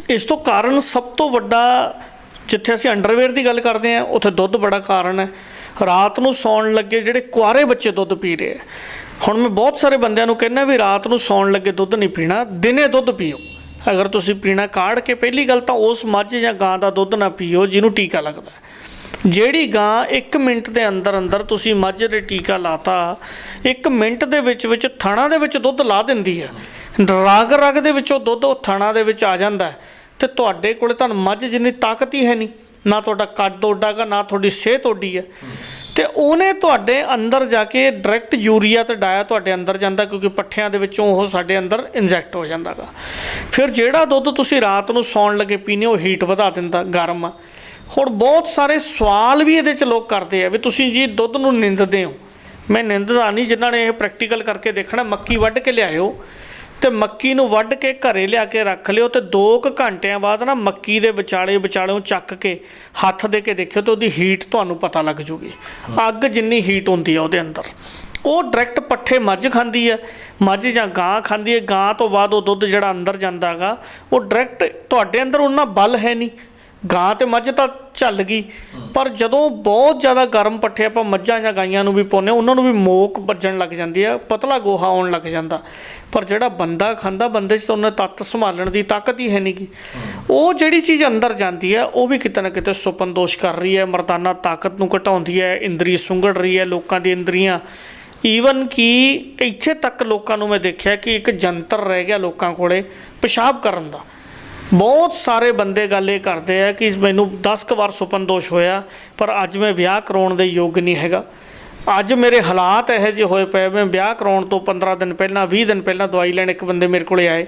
ਇਸ ਤੋਂ ਕਾਰਨ ਸਭ ਤੋਂ ਵੱਡਾ, ਜਿੱਥੇ ਅਸੀਂ ਅੰਡਰਵੇਅਰ ਦੀ ਗੱਲ ਕਰਦੇ ਹਾਂ, ਉੱਥੇ ਦੁੱਧ ਬੜਾ ਕਾਰਨ ਹੈ। ਰਾਤ ਨੂੰ ਸੌਣ ਲੱਗੇ ਜਿਹੜੇ ਕੁਆਰੇ ਬੱਚੇ ਦੁੱਧ ਪੀ ਰਹੇ ਆ। ਹੁਣ ਮੈਂ ਬਹੁਤ ਸਾਰੇ ਬੰਦਿਆਂ ਨੂੰ ਕਹਿੰਦਾ ਵੀ ਰਾਤ ਨੂੰ ਸੌਣ ਲੱਗੇ ਦੁੱਧ ਨਹੀਂ ਪੀਣਾ, ਦਿਨੇ ਦੁੱਧ ਪੀਓ। ਅਗਰ ਤੁਸੀਂ ਪੀਣਾ ਕਾੜ ਕੇ, ਪਹਿਲੀ ਗੱਲ ਤਾਂ ਉਸ ਮੱਝ ਜਾਂ ਗਾਂ ਦਾ ਦੁੱਧ ਨਾ ਪੀਓ ਜਿਹਨੂੰ ਟੀਕਾ ਲੱਗਦਾ। ਜਿਹੜੀ ਗਾਂ 1 ਮਿੰਟ ਦੇ ਅੰਦਰ ਅੰਦਰ ਤੁਸੀਂ ਮੱਝ ਦੇ ਟੀਕਾ ਲਾਤਾ, 1 ਮਿੰਟ ਦੇ ਵਿੱਚ ਥਣਾ ਦੇ ਵਿੱਚ ਦੁੱਧ ਲਾ ਦਿੰਦੀ ਹੈ। ਰਗ ਰਗ ਦੇ ਵਿੱਚੋਂ ਦੁੱਧ ਉਹ ਥਣਾ ਦੇ ਵਿੱਚ ਆ ਜਾਂਦਾ ਹੈ, ਤੇ ਤੁਹਾਡੇ ਕੋਲੇ ਤੁਹਾਨੂੰ ਮੱਝ ਜਿੰਨੀ ਤਾਕਤ ਹੀ ਹੈ ਨਹੀਂ, ਨਾ ਤੁਹਾਡਾ ਕੱਦ ਓਡਾ ਗਾ, ਨਾ ਤੁਹਾਡੀ ਸਿਹਤ ਓਡੀ ਹੈ। ਤੇ ਉਹਨੇ ਤੁਹਾਡੇ ਅੰਦਰ ਜਾ ਕੇ ਡਾਇਰੈਕਟ ਯੂਰੀਆ ਤੇ ਡਾਇਆ ਤੁਹਾਡੇ ਅੰਦਰ ਜਾਂਦਾ, ਕਿਉਂਕਿ ਪੱਠਿਆਂ ਦੇ ਵਿੱਚੋਂ ਉਹ ਸਾਡੇ ਅੰਦਰ ਇੰਜੈਕਟ ਹੋ ਜਾਂਦਾ ਗਾ। ਫਿਰ ਜਿਹੜਾ ਦੁੱਧ ਤੁਸੀਂ ਰਾਤ ਨੂੰ ਸੌਣ ਲੱਗੇ ਪੀਂਦੇ ਹੋ, ਹੀਟ ਵਧਾ ਦਿੰਦਾ, ਗਰਮ। ਹੁਣ ਬਹੁਤ ਸਾਰੇ ਸਵਾਲ ਵੀ ਇਹਦੇ 'ਚ ਲੋਕ ਕਰਦੇ ਆ ਵੀ ਤੁਸੀਂ ਜੀ ਦੁੱਧ ਨੂੰ ਨਿੰਦਦੇ ਹੋ। ਮੈਂ ਨਿੰਦਦਾ ਨਹੀਂ, ਜਿਨ੍ਹਾਂ ਨੇ ਇਹ ਪ੍ਰੈਕਟੀਕਲ ਕਰਕੇ ਦੇਖਣਾ, ਮੱਕੀ ਵੱਢ ਕੇ ਲਿਆਇਓ ਤੇ ਮੱਕੀ ਨੂੰ ਵੱਢ ਕੇ ਘਰੇ ਲਿਆ ਕੇ ਰੱਖ ਲਿਓ, ਤੇ 2 ਕੁ ਘੰਟਿਆਂ ਬਾਅਦ ਨਾ ਮੱਕੀ ਦੇ ਵਿਚਾਲਿਓਂ ਚੱਕ ਕੇ ਹੱਥ ਦੇ ਕੇ ਦੇਖਿਓ, ਤੇ ਉਹਦੀ ਹੀਟ ਤੁਹਾਨੂੰ ਪਤਾ ਲੱਗ ਜੂਗੀ। ਅੱਗ ਜਿੰਨੀ ਹੀਟ ਹੁੰਦੀ ਆ ਉਹਦੇ ਅੰਦਰ। ਉਹ ਡਾਇਰੈਕਟ ਪੱਠੇ ਮੱਝ ਖਾਂਦੀ ਹੈ, ਮੱਝ ਜਾਂ ਗਾਂ ਖਾਂਦੀ ਹੈ। ਗਾਂ ਤੋਂ ਬਾਅਦ ਉਹ ਦੁੱਧ ਜਿਹੜਾ ਅੰਦਰ ਜਾਂਦਾ ਗਾ, ਉਹ ਡਾਇਰੈਕਟ ਤੁਹਾਡੇ ਅੰਦਰ ਉਹਨਾਂ ਬਲ ਹੈ ਨਹੀਂ। ਗਾਂ ਤੇ ਮੱਝ ਤਾਂ ਝੱਲ ਗਈ, ਪਰ ਜਦੋਂ ਬਹੁਤ ਜ਼ਿਆਦਾ ਗਰਮ ਪੱਠੇ ਆਪਾਂ ਮੱਝਾਂ ਜਾਂ ਗਾਈਆਂ ਨੂੰ ਵੀ ਪਾਉਂਦੇ, ਉਹਨਾਂ ਨੂੰ ਵੀ ਮੋਕ ਵੱਜਣ ਲੱਗ ਜਾਂਦੀ ਆ, ਪਤਲਾ ਗੋਹਾ ਆਉਣ ਲੱਗ ਜਾਂਦਾ। ਪਰ ਜਿਹੜਾ ਬੰਦਾ ਖਾਂਦਾ, ਬੰਦੇ 'ਚ ਤਾਂ ਉਹਨੇ ਤੱਤ ਸੰਭਾਲਣ ਦੀ ਤਾਕਤ ਹੀ ਹੈ ਨਹੀਂ ਗੀ। ਉਹ ਜਿਹੜੀ ਚੀਜ਼ ਅੰਦਰ ਜਾਂਦੀ ਹੈ, ਉਹ ਵੀ ਕਿਤੇ ਨਾ ਕਿਤੇ ਸੁਪਨ ਦੋਸ਼ ਕਰ ਰਹੀ ਹੈ, ਮਰਦਾਨਾ ਤਾਕਤ ਨੂੰ ਘਟਾਉਂਦੀ ਹੈ, ਇੰਦਰੀ ਸੁੰਗੜ ਰਹੀ ਹੈ ਲੋਕਾਂ ਦੀ ਇੰਦਰੀਆਂ। ਈਵਨ ਕਿ ਇੱਥੇ ਤੱਕ ਲੋਕਾਂ ਨੂੰ ਮੈਂ ਦੇਖਿਆ ਕਿ ਇੱਕ ਜੰਤਰ ਰਹਿ ਗਿਆ ਲੋਕਾਂ ਕੋਲੇ ਪਿਸ਼ਾਬ ਕਰਨ ਦਾ। ਬਹੁਤ ਸਾਰੇ ਬੰਦੇ ਗੱਲ ਇਹ ਕਰਦੇ ਆ ਕਿ ਮੈਨੂੰ 10 ਕੁ ਵਾਰ ਸੁਪਨ ਦੋਸ਼ ਹੋਇਆ, ਪਰ ਅੱਜ ਮੈਂ ਵਿਆਹ ਕਰਾਉਣ ਦੇ ਯੋਗ ਨਹੀਂ ਹੈਗਾ। ਅੱਜ ਮੇਰੇ ਹਾਲਾਤ ਇਹੋ ਜਿਹੇ ਹੋਏ ਪਏ, ਮੈਂ ਵਿਆਹ ਕਰਾਉਣ ਤੋਂ 15 ਦਿਨ ਪਹਿਲਾਂ 20 ਦਿਨ ਪਹਿਲਾਂ ਦਵਾਈ ਲੈਣ ਇੱਕ ਬੰਦੇ ਮੇਰੇ ਕੋਲ ਆਏ,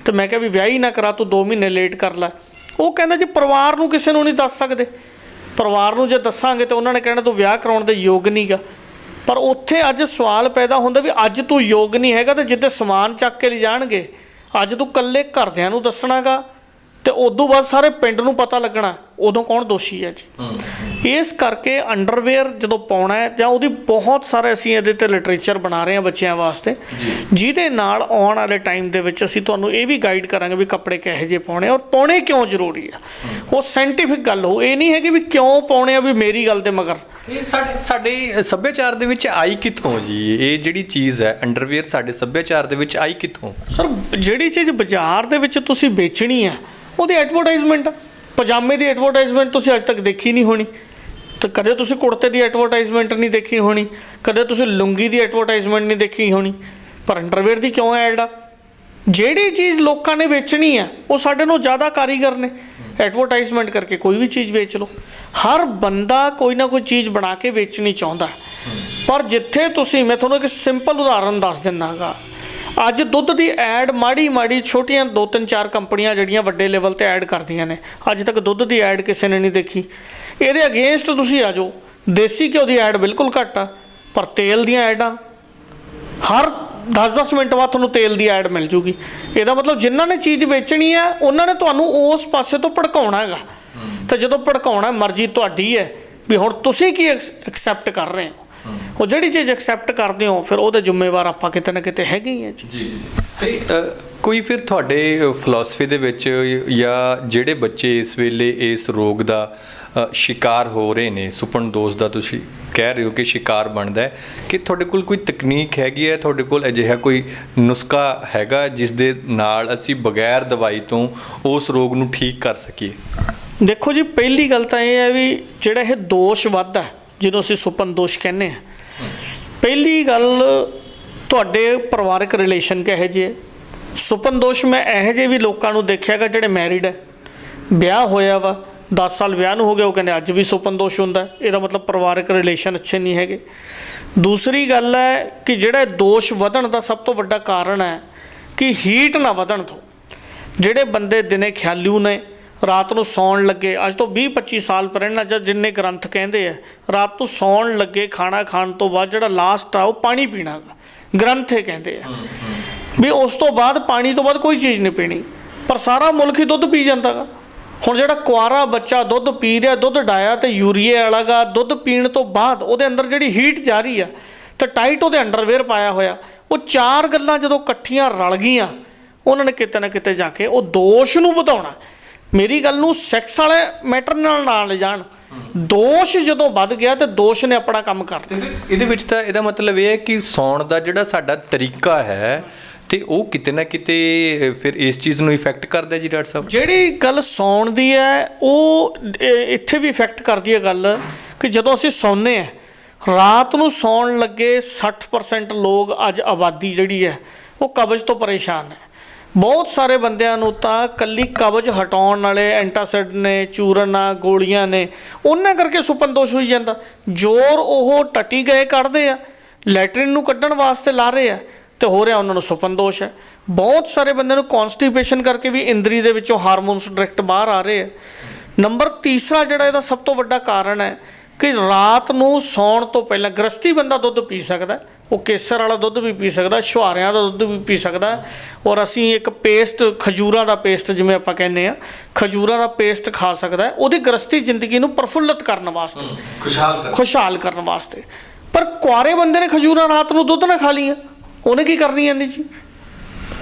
ਤੇ ਮੈਂ ਕਿਹਾ ਵੀ ਵਿਆਹ ਹੀ ਨਾ ਕਰਾ, ਤੂੰ 2 ਮਹੀਨੇ ਲੇਟ ਕਰ ਲੈ। ਉਹ ਕਹਿੰਦਾ ਜੀ ਪਰਿਵਾਰ ਨੂੰ ਕਿਸੇ ਨੂੰ ਨਹੀਂ ਦੱਸ ਸਕਦੇ, ਪਰਿਵਾਰ ਨੂੰ ਜੇ ਦੱਸਾਂਗੇ ਤਾਂ ਉਹਨਾਂ ਨੇ ਕਹਿਣਾ ਤੂੰ ਵਿਆਹ ਕਰਾਉਣ ਦੇ ਯੋਗ ਨਹੀਂ ਗਾ। ਪਰ ਉੱਥੇ ਅੱਜ ਸਵਾਲ ਪੈਦਾ ਹੁੰਦਾ ਵੀ ਅੱਜ ਤੂੰ ਯੋਗ ਨਹੀਂ ਹੈਗਾ, ਤੇ ਜਿੱਦੇ ਸਮਾਨ ਚੱਕ ਕੇ ਲਿਜਾਣਗੇ, ਅੱਜ ਤੂੰ ਇਕੱਲੇ ਘਰਦਿਆਂ ਨੂੰ ਦੱਸਣਾ ਗਾ, ਤੇ ਉਦੋਂ ਬਾਅਦ ਸਾਰੇ ਪਿੰਡ ਨੂੰ ਪਤਾ ਲੱਗਣਾ, ਉਦੋਂ ਕੌਣ ਦੋਸ਼ੀ ਹੈ ਜੀ। ਇਸ ਕਰਕੇ ਅੰਡਰਵੇਅਰ ਜਦੋਂ ਪਾਉਣਾ ਹੈ, ਜਾਂ ਉਹਦੀ ਬਹੁਤ ਸਾਰੇ ਅਸੀਂ ਇਹਦੇ 'ਤੇ ਲਿਟਰੇਚਰ ਬਣਾ ਰਹੇ ਹਾਂ ਬੱਚਿਆਂ ਵਾਸਤੇ, ਜਿਹਦੇ ਨਾਲ ਆਉਣ ਵਾਲੇ ਟਾਈਮ ਦੇ ਵਿੱਚ ਅਸੀਂ ਤੁਹਾਨੂੰ ਇਹ ਵੀ ਗਾਈਡ ਕਰਾਂਗੇ ਵੀ ਕੱਪੜੇ ਕਿਹੋ ਜਿਹੇ ਪਾਉਣੇ, ਔਰ ਪਾਉਣੇ ਕਿਉਂ ਜ਼ਰੂਰੀ ਆ। ਉਹ ਸਾਇੰਟੀਫਿਕ ਗੱਲ ਹੋ, ਇਹ ਨਹੀਂ ਹੈਗੀ ਵੀ ਕਿਉਂ ਪਾਉਣੇ ਆ ਵੀ ਮੇਰੀ ਗੱਲ ਦੇ ਮਗਰ। ਇਹ ਸਾਡੇ ਸੱਭਿਆਚਾਰ ਦੇ ਵਿੱਚ ਆਈ ਕਿੱਥੋਂ ਜੀ? ਇਹ ਜਿਹੜੀ ਚੀਜ਼ ਹੈ ਅੰਡਰਵੇਅਰ ਸਾਡੇ ਸੱਭਿਆਚਾਰ ਦੇ ਵਿੱਚ ਆਈ ਕਿੱਥੋਂ? ਸਰ, ਜਿਹੜੀ ਚੀਜ਼ ਬਾਜ਼ਾਰ ਦੇ ਵਿੱਚ ਤੁਸੀਂ ਵੇਚਣੀ ਹੈ, ਉਹਦੀ ਐਡਵਰਟਾਈਜ਼ਮੈਂਟ। ਪਜਾਮੇ ਦੀ ਐਡਵਰਟਾਈਜ਼ਮੈਂਟ ਤੁਸੀਂ ਅੱਜ ਤੱਕ ਦੇਖੀ ਨਹੀਂ ਹੋਣੀ, ਤਾਂ ਕਦੇ ਤੁਸੀਂ ਕੁੜਤੇ ਦੀ ਐਡਵਰਟਾਈਜ਼ਮੈਂਟ ਨਹੀਂ ਦੇਖੀ ਹੋਣੀ, ਕਦੇ ਤੁਸੀਂ ਲੁੰਗੀ ਦੀ ਐਡਵਰਟਾਈਜ਼ਮੈਂਟ ਨਹੀਂ ਦੇਖੀ ਹੋਣੀ, ਪਰ ਅੰਡਰਵੇਅਰ ਦੀ ਕਿਉਂ ਐਡ ਆ? ਜਿਹੜੀ ਚੀਜ਼ ਲੋਕਾਂ ਨੇ ਵੇਚਣੀ ਆ, ਉਹ ਸਾਡੇ ਨਾਲੋਂ ਜ਼ਿਆਦਾ ਕਾਰੀਗਰ ਨੇ। ਐਡਵਰਟਾਈਜ਼ਮੈਂਟ ਕਰਕੇ ਕੋਈ ਵੀ ਚੀਜ਼ ਵੇਚ ਲਓ। ਹਰ ਬੰਦਾ ਕੋਈ ਨਾ ਕੋਈ ਚੀਜ਼ ਬਣਾ ਕੇ ਵੇਚਣੀ ਚਾਹੁੰਦਾ, ਪਰ ਜਿੱਥੇ ਤੁਸੀਂ, ਮੈਂ ਤੁਹਾਨੂੰ ਇੱਕ ਸਿੰਪਲ ਉਦਾਹਰਨ ਦੱਸ ਦਿੰਦਾ ਗਾ। ਅੱਜ ਦੁੱਧ ਦੀ ਐਡ ਮਾੜੀ ਛੋਟੀਆਂ 2-3-4 ਕੰਪਨੀਆਂ ਜਿਹੜੀਆਂ ਵੱਡੇ ਲੈਵਲ 'ਤੇ ਐਡ ਕਰਦੀਆਂ ਨੇ, ਅੱਜ ਤੱਕ ਦੁੱਧ ਦੀ ਐਡ ਕਿਸੇ ਨੇ ਨਹੀਂ ਦੇਖੀ। ਇਹਦੇ ਅਗੇਂਸਟ ਤੁਸੀਂ ਆ ਜਾਓ, ਦੇਸੀ ਘਿਓ ਦੀ ਐਡ ਬਿਲਕੁਲ ਘੱਟ ਆ, ਪਰ ਤੇਲ ਦੀਆਂ ਐਡਾਂ ਹਰ 10-10 ਮਿੰਟ ਬਾਅਦ ਤੁਹਾਨੂੰ ਤੇਲ ਦੀ ਐਡ ਮਿਲ ਜੂਗੀ। ਇਹਦਾ ਮਤਲਬ ਜਿਨ੍ਹਾਂ ਨੇ ਚੀਜ਼ ਵੇਚਣੀ ਹੈ, ਉਹਨਾਂ ਨੇ ਤੁਹਾਨੂੰ ਉਸ ਪਾਸੇ ਤੋਂ ਭੜਕਾਉਣਾ ਹੈਗਾ। ਤੇ ਜਦੋਂ ਭੜਕਾਉਣਾ, ਮਰਜ਼ੀ ਤੁਹਾਡੀ ਹੈ ਵੀ ਹੁਣ ਤੁਸੀਂ ਕੀ ਐਕਸੈਪਟ ਕਰ ਰਹੇ ਹੋ। ਉਹ ਜਿਹੜੀ ਚੀਜ਼ ਐਕਸੈਪਟ ਕਰਦੇ ਹੋ, ਫਿਰ ਉਹਦੇ ਜ਼ਿੰਮੇਵਾਰ ਆਪਾਂ ਕਿਤੇ ਨਾ ਕਿਤੇ ਹੈਗੇ ਹੀ ਆ ਜੀ। ਤੇ ਕੋਈ ਫਿਰ ਤੁਹਾਡੇ ਫਿਲਾਸਫੀ ਦੇ ਵਿੱਚ, ਜਾਂ ਜਿਹੜੇ ਬੱਚੇ ਇਸ ਵੇਲੇ ਇਸ ਰੋਗ ਦਾ ਸ਼ਿਕਾਰ ਹੋ ਰਹੇ ਨੇ, ਸੁਪਨ ਦੋਸ਼ ਦਾ ਤੁਸੀਂ ਕਹਿ ਰਹੇ ਹੋ ਕਿ ਸ਼ਿਕਾਰ ਬਣਦਾ ਹੈ, ਕਿ ਤੁਹਾਡੇ ਕੋਲ ਕੋਈ ਤਕਨੀਕ ਹੈਗੀ ਹੈ, ਤੁਹਾਡੇ ਕੋਲ ਅਜਿਹਾ ਕੋਈ ਨੁਸਖਾ ਹੈਗਾ ਜਿਸ ਦੇ ਨਾਲ ਅਸੀਂ ਬਗੈਰ ਦਵਾਈ ਤੋਂ ਉਸ ਰੋਗ ਨੂੰ ਠੀਕ ਕਰ ਸਕੀਏ? ਦੇਖੋ ਜੀ, ਪਹਿਲੀ ਗੱਲ ਤਾਂ ਇਹ ਹੈ ਵੀ ਜਿਹੜਾ ਇਹ ਦੋਸ਼ ਵੱਧਦਾ, ਜਿਹਨੂੰ ਅਸੀਂ ਸੁਪਨ ਦੋਸ਼ ਕਹਿੰਦੇ ਹਾਂ, ਪਹਿਲੀ ਗੱਲ ਤੁਹਾਡੇ ਪਰਿਵਾਰਕ ਰਿਲੇਸ਼ਨ ਕਿਹੋ ਜਿਹੇ। ਸੁਪਨ ਦੋਸ਼ ਮੈਂ ਇਹੋ ਜਿਹੇ ਵੀ ਲੋਕਾਂ ਨੂੰ ਦੇਖਿਆ ਗਾ ਜਿਹੜੇ ਮੈਰਿਡ ਹੈ, ਵਿਆਹ ਹੋਇਆ ਵਾ, 10 ਸਾਲ ਵਿਆਹ ਨੂੰ ਹੋ ਗਿਆ, ਉਹ ਕਹਿੰਦੇ ਅੱਜ ਵੀ ਸੁਪਨ ਦੋਸ਼ ਹੁੰਦਾ। ਇਹਦਾ ਮਤਲਬ ਪਰਿਵਾਰਕ ਰਿਲੇਸ਼ਨ ਅੱਛੇ ਨਹੀਂ ਹੈਗੇ। ਦੂਸਰੀ ਗੱਲ ਹੈ ਕਿ ਜਿਹੜਾ ਦੋਸ਼ ਵਧਣ ਦਾ ਸਭ ਤੋਂ ਵੱਡਾ ਕਾਰਨ ਹੈ ਕਿ ਹੀਟ ਨਾ ਵਧਣ ਤੋਂ। ਜਿਹੜੇ ਬੰਦੇ ਦਿਨੇ ਖਿਆਲੂ ਨੇ, ਰਾਤ ਨੂੰ ਸੌਣ ਲੱਗੇ, ਅੱਜ ਤੋਂ 20-25 ਸਾਲ ਪਹਿਲਾਂ ਜਾਂ ਜਿੰਨੇ ਗ੍ਰੰਥ ਕਹਿੰਦੇ ਆ, ਰਾਤ ਨੂੰ ਸੌਣ ਲੱਗੇ ਖਾਣਾ ਖਾਣ ਤੋਂ ਬਾਅਦ ਜਿਹੜਾ ਲਾਸਟ ਆ ਉਹ ਪਾਣੀ ਪੀਣਾ ਗਾ, ਗ੍ਰੰਥ ਇਹ ਕਹਿੰਦੇ ਆ ਵੀ ਉਸ ਤੋਂ ਬਾਅਦ ਪਾਣੀ ਤੋਂ ਬਾਅਦ ਕੋਈ ਚੀਜ਼ ਨਹੀਂ ਪੀਣੀ। ਪਰ ਸਾਰਾ ਮੁਲਕ ਹੀ ਦੁੱਧ ਪੀ ਜਾਂਦਾ ਗਾ। ਹੁਣ ਜਿਹੜਾ ਕੁਆਰਾ ਬੱਚਾ ਦੁੱਧ ਪੀ ਰਿਹਾ, ਦੁੱਧ ਡਾਇਆ ਤੇ ਯੂਰੀਏ ਵਾਲਾ ਗਾ, ਦੁੱਧ ਪੀਣ ਤੋਂ ਬਾਅਦ ਉਹਦੇ ਅੰਦਰ ਜਿਹੜੀ ਹੀਟ ਜਾ ਰਹੀ ਆ, ਤੇ ਟਾਈਟ ਉਹਦੇ ਅੰਡਰਵੇਅਰ ਪਾਇਆ ਹੋਇਆ, ਉਹ 4 ਗੱਲਾਂ ਜਦੋਂ ਇਕੱਠੀਆਂ ਰਲ ਗਈਆਂ, ਉਹਨਾਂ ਨੇ ਕਿਤੇ ਨਾ ਕਿਤੇ ਜਾ ਕੇ ਉਹ ਦੋਸ਼ ਨੂੰ ਵਧਾਉਣਾ। ਮੇਰੀ ਗੱਲ ਨੂੰ ਸੈਕਸ ਵਾਲੇ ਮੈਟਰ ਨਾਲ ਨਾ ਲਿਜਾਣ। ਦੋਸ਼ ਜਦੋਂ ਵੱਧ ਗਿਆ ਤੇ ਦੋਸ਼ ਨੇ ਆਪਣਾ ਕੰਮ ਕਰ ਦਿੱਤਾ। ਇਹਦੇ ਵਿੱਚ ਤਾਂ ਇਹਦਾ ਮਤਲਬ ਇਹ ਹੈ ਕਿ ਸੌਣ ਦਾ ਜਿਹੜਾ ਸਾਡਾ ਤਰੀਕਾ ਹੈ, ਤੇ ਉਹ ਕਿਤੇ ਨਾ ਕਿਤੇ ਫਿਰ ਇਸ ਚੀਜ਼ ਨੂੰ ਇਫੈਕਟ ਕਰਦਾ ਜੀ ਡਾਕਟਰ ਸਾਹਿਬ? ਜਿਹੜੀ ਗੱਲ ਸੌਣ ਦੀ ਹੈ ਉਹ ਇੱਥੇ ਵੀ ਇਫੈਕਟ ਕਰਦੀ ਹੈ ਗੱਲ ਕਿ ਜਦੋਂ ਅਸੀਂ ਸੌਂਦੇ ਹਾਂ ਰਾਤ ਨੂੰ ਸੌਣ ਲੱਗੇ 60% ਲੋਕ ਅੱਜ ਆਬਾਦੀ ਜਿਹੜੀ ਹੈ ਉਹ ਕਬਜ਼ ਤੋਂ ਪਰੇਸ਼ਾਨ ਹੈ। ਬਹੁਤ ਸਾਰੇ ਬੰਦਿਆਂ ਨੂੰ ਤਾਂ ਇਕੱਲੀ ਕਬਜ਼ ਹਟਾਉਣ ਵਾਲੇ ਐਂਟਾਸਿਡ ਨੇ, ਚੂਰਨ ਆ, ਗੋਲੀਆਂ ਨੇ, ਉਹਨਾਂ ਕਰਕੇ ਸੁਪਨ ਦੋਸ਼ ਹੋਈ ਜਾਂਦਾ। ਜ਼ੋਰ ਉਹ ਟੱਟੀ ਗਏ ਕੱਢਦੇ ਆ, ਲੈਟਰਿਨ ਨੂੰ ਕੱਢਣ ਵਾਸਤੇ ਲਾ ਰਹੇ ਆ ਤੇ ਹੋ ਰਿਹਾ ਉਹਨਾਂ ਨੂੰ ਸੁਪਨ ਦੋਸ਼ ਹੈ। ਬਹੁਤ ਸਾਰੇ ਬੰਦਿਆਂ ਨੂੰ ਕੌਨਸਟੀਪੇਸ਼ਨ ਕਰਕੇ ਵੀ ਇੰਦਰੀ ਦੇ ਵਿੱਚੋਂ ਹਾਰਮੋਨਸ ਡਾਇਰੈਕਟ ਬਾਹਰ ਆ ਰਹੇ ਆ। ਨੰਬਰ ਤੀਸਰਾ ਜਿਹੜਾ ਇਹਦਾ ਸਭ ਤੋਂ ਵੱਡਾ ਕਾਰਨ ਹੈ ਕਿ ਰਾਤ ਨੂੰ ਸੌਣ ਤੋਂ ਪਹਿਲਾਂ ਗ੍ਰਸਤੀ ਬੰਦਾ ਦੁੱਧ ਪੀ ਸਕਦਾ, ਉਹ ਕੇਸਰ ਵਾਲਾ ਦੁੱਧ ਵੀ ਪੀ ਸਕਦਾ, ਛੁਹਾਰਿਆਂ ਦਾ ਦੁੱਧ ਵੀ ਪੀ ਸਕਦਾ। ਔਰ ਅਸੀਂ ਇੱਕ ਪੇਸਟ, ਖਜੂਰਾਂ ਦਾ ਪੇਸਟ ਜਿਵੇਂ ਆਪਾਂ ਕਹਿੰਦੇ ਹਾਂ, ਖਜੂਰਾਂ ਦਾ ਪੇਸਟ ਖਾ ਸਕਦਾ ਉਹਦੀ ਗ੍ਰਸਤੀ ਜ਼ਿੰਦਗੀ ਨੂੰ ਪ੍ਰਫੁੱਲਤ ਕਰਨ ਵਾਸਤੇ, ਖੁਸ਼ਹਾਲ ਕਰਨ ਵਾਸਤੇ। ਪਰ ਕੁਆਰੇ ਬੰਦੇ ਨੇ ਖਜੂਰਾਂ ਰਾਤ ਨੂੰ ਦੁੱਧ ਨਾ ਖਾ ਲਈਆਂ, ਉਹਨੇ ਕੀ ਕਰਨੀ ਹੈ ਜੀ?